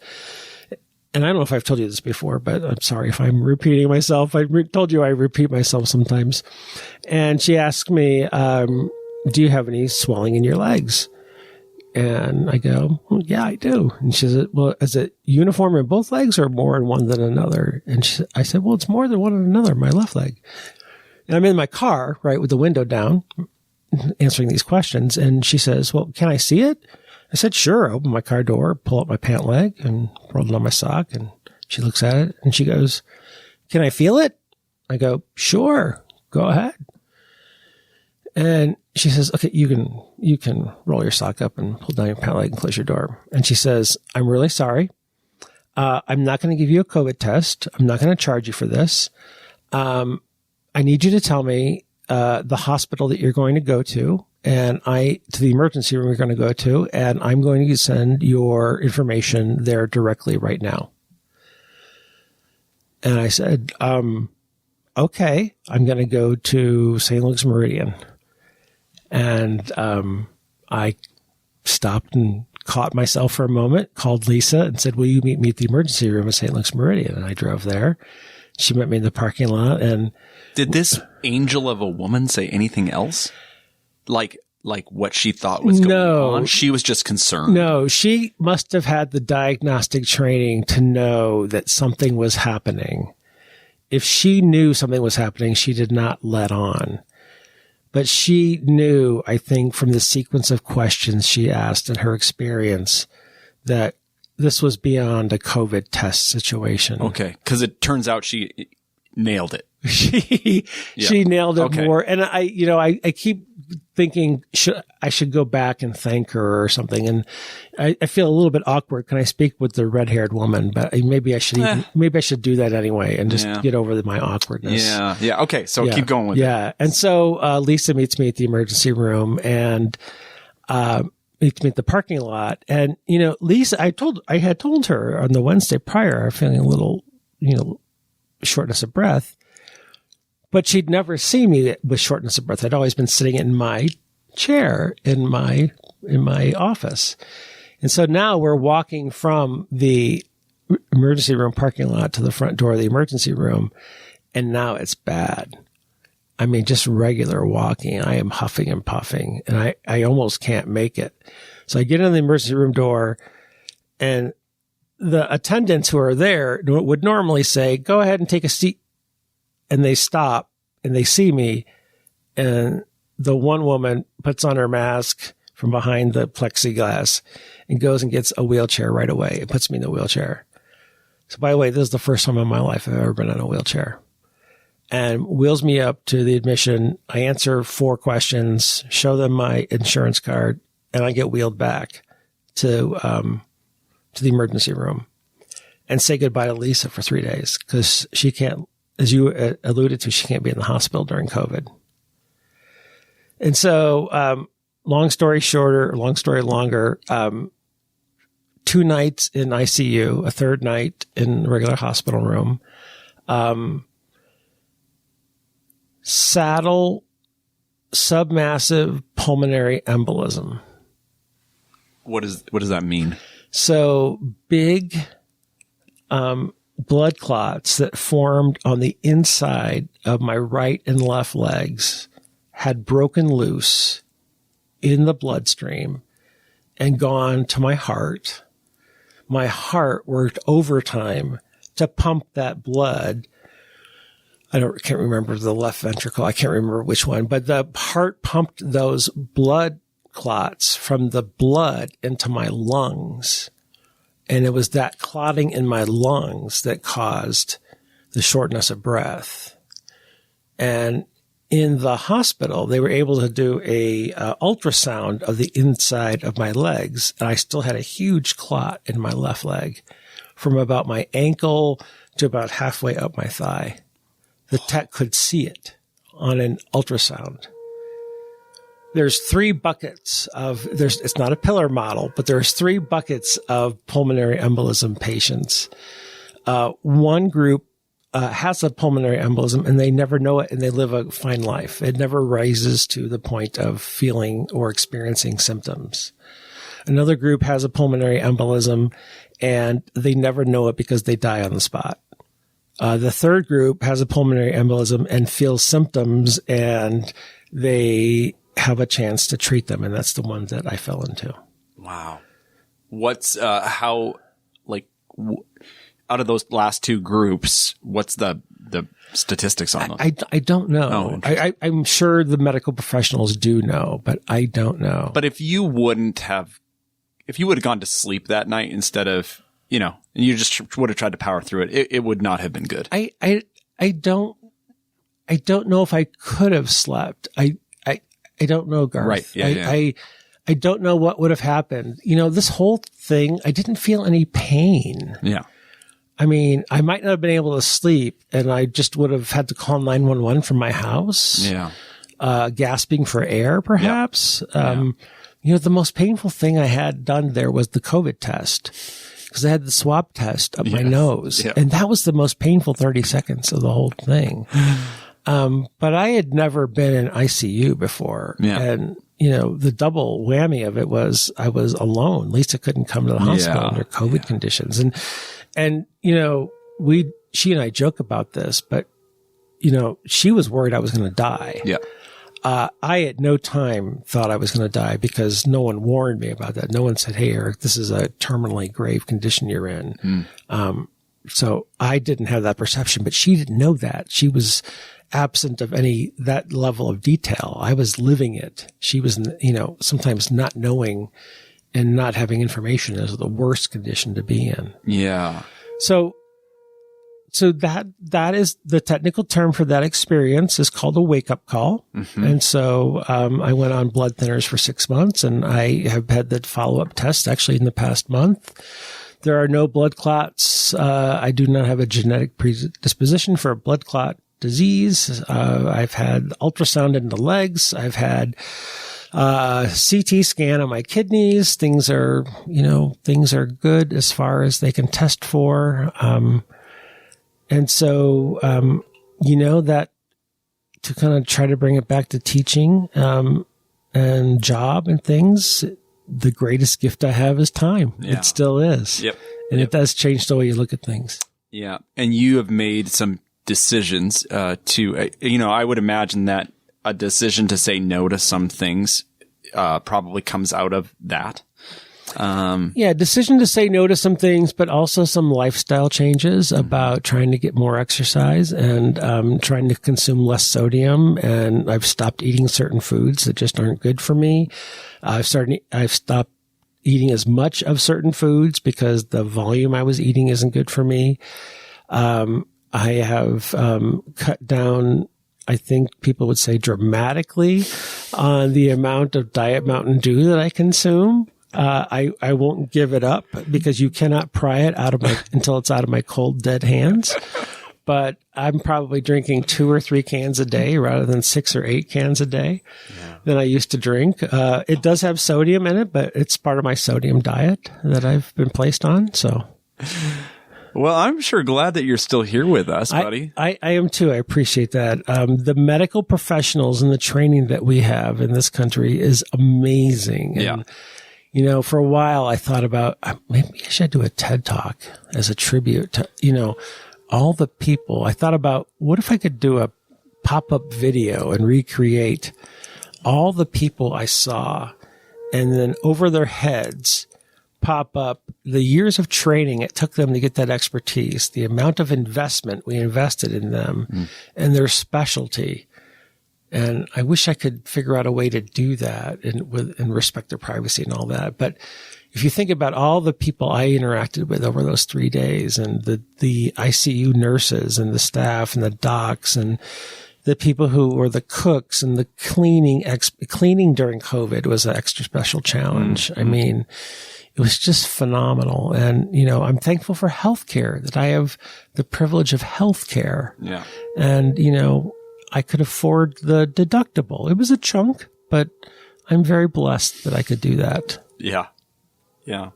And I don't know if I've told you this before, but I'm sorry if I'm repeating myself. I told you I repeat myself sometimes. And she asked me, do you have any swelling in your legs? And I go, well, yeah, I do. And she said, well, is it uniform in both legs or more in one than another? And I said, well, it's more than one in another, my left leg. And I'm in my car, right, with the window down, answering these questions. And she says, well, can I see it? I said, sure. I open my car door, pull up my pant leg and roll it on my sock. And she looks at it and she goes, can I feel it? I go, sure, go ahead. And she says, okay, you can roll your sock up and pull down your pant leg and close your door. And she says, I'm really sorry. I'm not going to give you a COVID test. I'm not going to charge you for this. I need you to tell me the hospital that you're going to go to, and to the emergency room you're going to go to, and I'm going to send your information there directly right now. And I said, okay, I'm going to go to St. Luke's Meridian. And I stopped and caught myself for a moment, called Lisa and said, will you meet me at the emergency room at St. Luke's Meridian? And I drove there. She met me in the parking lot. And did this angel of a woman say anything else? Like what she thought was going on? She was just concerned. No, she must have had the diagnostic training to know that something was happening. If she knew something was happening, she did not let on. But she knew, I think, from the sequence of questions she asked and her experience, that this was beyond a COVID test situation. Okay, because it turns out she nailed it. She nailed it more. And I keep thinking I should go back and thank her or something. And I feel a little bit awkward. Can I speak with the red-haired woman? But maybe I should do that anyway and just get over my awkwardness. Yeah. Okay. So keep going with it. Yeah. And so Lisa meets me at the emergency room and meets me at the parking lot. And Lisa, I had told her on the Wednesday prior, I'm feeling a little shortness of breath. But she'd never seen me with shortness of breath. I'd always been sitting in my chair in my office. And so now we're walking from the emergency room parking lot to the front door of the emergency room. And now it's bad. I mean, just regular walking. I am huffing and puffing and I almost can't make it. So I get in the emergency room door and the attendants who are there would normally say, go ahead and take a seat. And they stop and they see me. And the one woman puts on her mask from behind the plexiglass and goes and gets a wheelchair right away. It puts me in the wheelchair. So by the way, this is the first time in my life I've ever been in a wheelchair. And wheels me up to the admission. I answer 4 questions, show them my insurance card, and I get wheeled back to the emergency room and say goodbye to Lisa for 3 days because she can't, as you alluded to, she can't be in the hospital during COVID. And so, long story shorter, long story longer, 2 nights in ICU, a 3rd night in regular hospital room, saddle submassive pulmonary embolism. What does that mean? So big blood clots that formed on the inside of my right and left legs had broken loose in the bloodstream and gone to my heart. My heart worked overtime to pump that blood. Can't remember the left ventricle. I can't remember which one, but the heart pumped those blood clots from the blood into my lungs. And it was that clotting in my lungs that caused the shortness of breath. And in the hospital, they were able to do a ultrasound of the inside of my legs. And I still had a huge clot in my left leg from about my ankle to about halfway up my thigh. The tech could see it on an ultrasound. There's 3 buckets it's not a pillar model, but there's 3 buckets of pulmonary embolism patients. One group has a pulmonary embolism and they never know it and they live a fine life. It never rises to the point of feeling or experiencing symptoms. Another group has a pulmonary embolism and they never know it because they die on the spot. The third group has a pulmonary embolism and feels symptoms and they have a chance to treat them. And that's the one that I fell into. Wow. What's, out of those last 2 groups, what's the statistics on them? I don't know. Oh, I'm sure the medical professionals do know, but I don't know. But if you would have gone to sleep that night instead of, and you just would have tried to power through it, it would not have been good. I don't know if I could have slept. I don't know, Garth. Right. Yeah, I don't know what would have happened. This whole thing, I didn't feel any pain. Yeah. I mean, I might not have been able to sleep and I just would have had to call 911 from my house. Yeah. Gasping for air, perhaps. Yep. The most painful thing I had done there was the COVID test because I had the swab test up my nose. Yep. And that was the most painful 30 seconds of the whole thing. But I had never been in ICU before. Yeah. And, the double whammy of it was I was alone. Lisa couldn't come to the hospital under COVID conditions. And, she and I joke about this, but, she was worried I was going to die. Yeah. I at no time thought I was going to die because no one warned me about that. No one said, "Hey, Eric, this is a terminally grave condition you're in." So I didn't have that perception, but she didn't know that. She was absent of that level of detail. I was living it. She was, sometimes not knowing and not having information is the worst condition to be in. Yeah. So that is the technical term for that experience is called a wake-up call. Mm-hmm. And so I went on blood thinners for 6 months and I have had that follow-up test actually in the past month. There are no blood clots. I do not have a genetic predisposition for a blood clot disease. I've had ultrasound in the legs. I've had CT scan on my kidneys. Things are good as far as they can test for. And so, that to kind of try to bring it back to teaching, and job and things, the greatest gift I have is time. Yeah. It still is. Yep. And it does change the way you look at things. Yeah. And you have made some decisions, I would imagine that a decision to say no to some things, probably comes out of that. Decision to say no to some things, but also some lifestyle changes about trying to get more exercise and trying to consume less sodium. And I've stopped eating certain foods that just aren't good for me. I've stopped eating as much of certain foods because the volume I was eating isn't good for me. I have cut down, I think people would say dramatically, on the amount of Diet Mountain Dew that I consume. I won't give it up because you cannot pry it until it's out of my cold, dead hands. But I'm probably drinking 2 or 3 cans a day rather than 6 or 8 cans a day than I used to drink. It does have sodium in it, but it's part of my sodium diet that I've been placed on. So, well, I'm sure glad that you're still here with us, buddy. I am too. I appreciate that. The medical professionals and the training that we have in this country is amazing. Yeah. And, For a while I thought about maybe I should do a TED Talk as a tribute to, all the people. I thought about what if I could do a pop-up video and recreate all the people I saw, and then over their heads pop up the years of training it took them to get that expertise, the amount of investment we invested in them, and their specialty. And I wish I could figure out a way to do that and respect their privacy and all that. But if you think about all the people I interacted with over those 3 days, and the ICU nurses and the staff and the docs and the people who were the cooks and the cleaning during COVID was an extra special challenge. I mean, it was just phenomenal. And, I'm thankful for healthcare, that I have the privilege of healthcare. Yeah. And, I could afford the deductible. It was a chunk, but I'm very blessed that I could do that. Yeah. Yeah.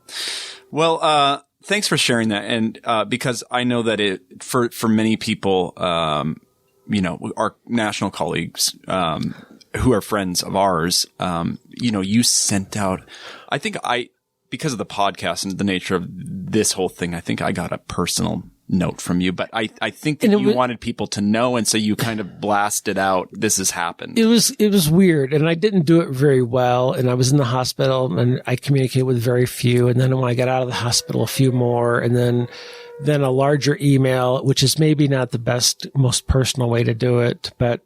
Well, thanks for sharing that. And, because I know that for many people, our national colleagues, who are friends of ours, you sent out, because of the podcast and the nature of this whole thing, I think I got a personal note from you, but I think that you wanted people to know. And so you kind of blasted out, this has happened. It was weird. And I didn't do it very well. And I was in the hospital and I communicated with very few. And then when I got out of the hospital, a few more, and then a larger email, which is maybe not the best, most personal way to do it. But,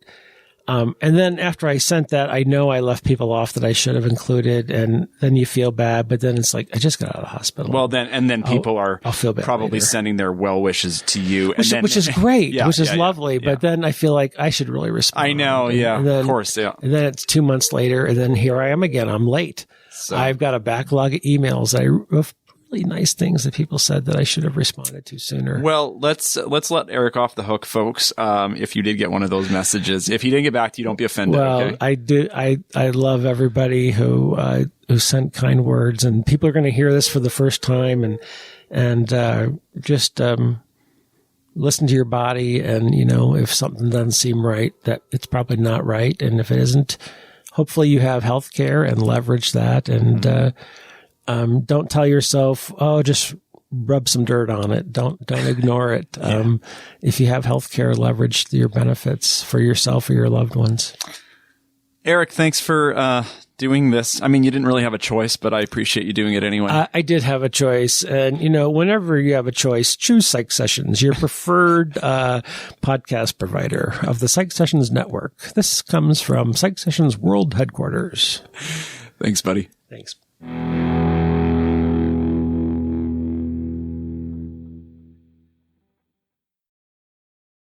and then after I sent that, I know I left people off that I should have included, and then you feel bad, but then it's like, I just got out of the hospital. Well, then people I'll feel bad probably later. Sending their well wishes to you. Which is great, which is lovely. But then I feel like I should really respond. I know. Yeah. Then, of course. Yeah. And then it's 2 months later, and then here I am again. I'm late. So I've got a backlog of emails. Of really nice things that people said that I should have responded to sooner. Well, let's let Eric off the hook, folks. If you did get one of those messages, if he didn't get back to you, don't be offended. Well, okay? I do. I love everybody who sent kind words, and people are going to hear this for the first time, and just listen to your body, and if something doesn't seem right, that it's probably not right, and if it isn't, hopefully you have health care and leverage that, and don't tell yourself, just rub some dirt on it. Don't ignore it. If you have healthcare, leverage your benefits for yourself or your loved ones. Eric, thanks for doing this. I mean, you didn't really have a choice, but I appreciate you doing it anyway. I did have a choice. And, whenever you have a choice, choose PsychSessions, your preferred podcast provider of the PsychSessions network. This comes from PsychSessions World Headquarters. Thanks, buddy. Thanks.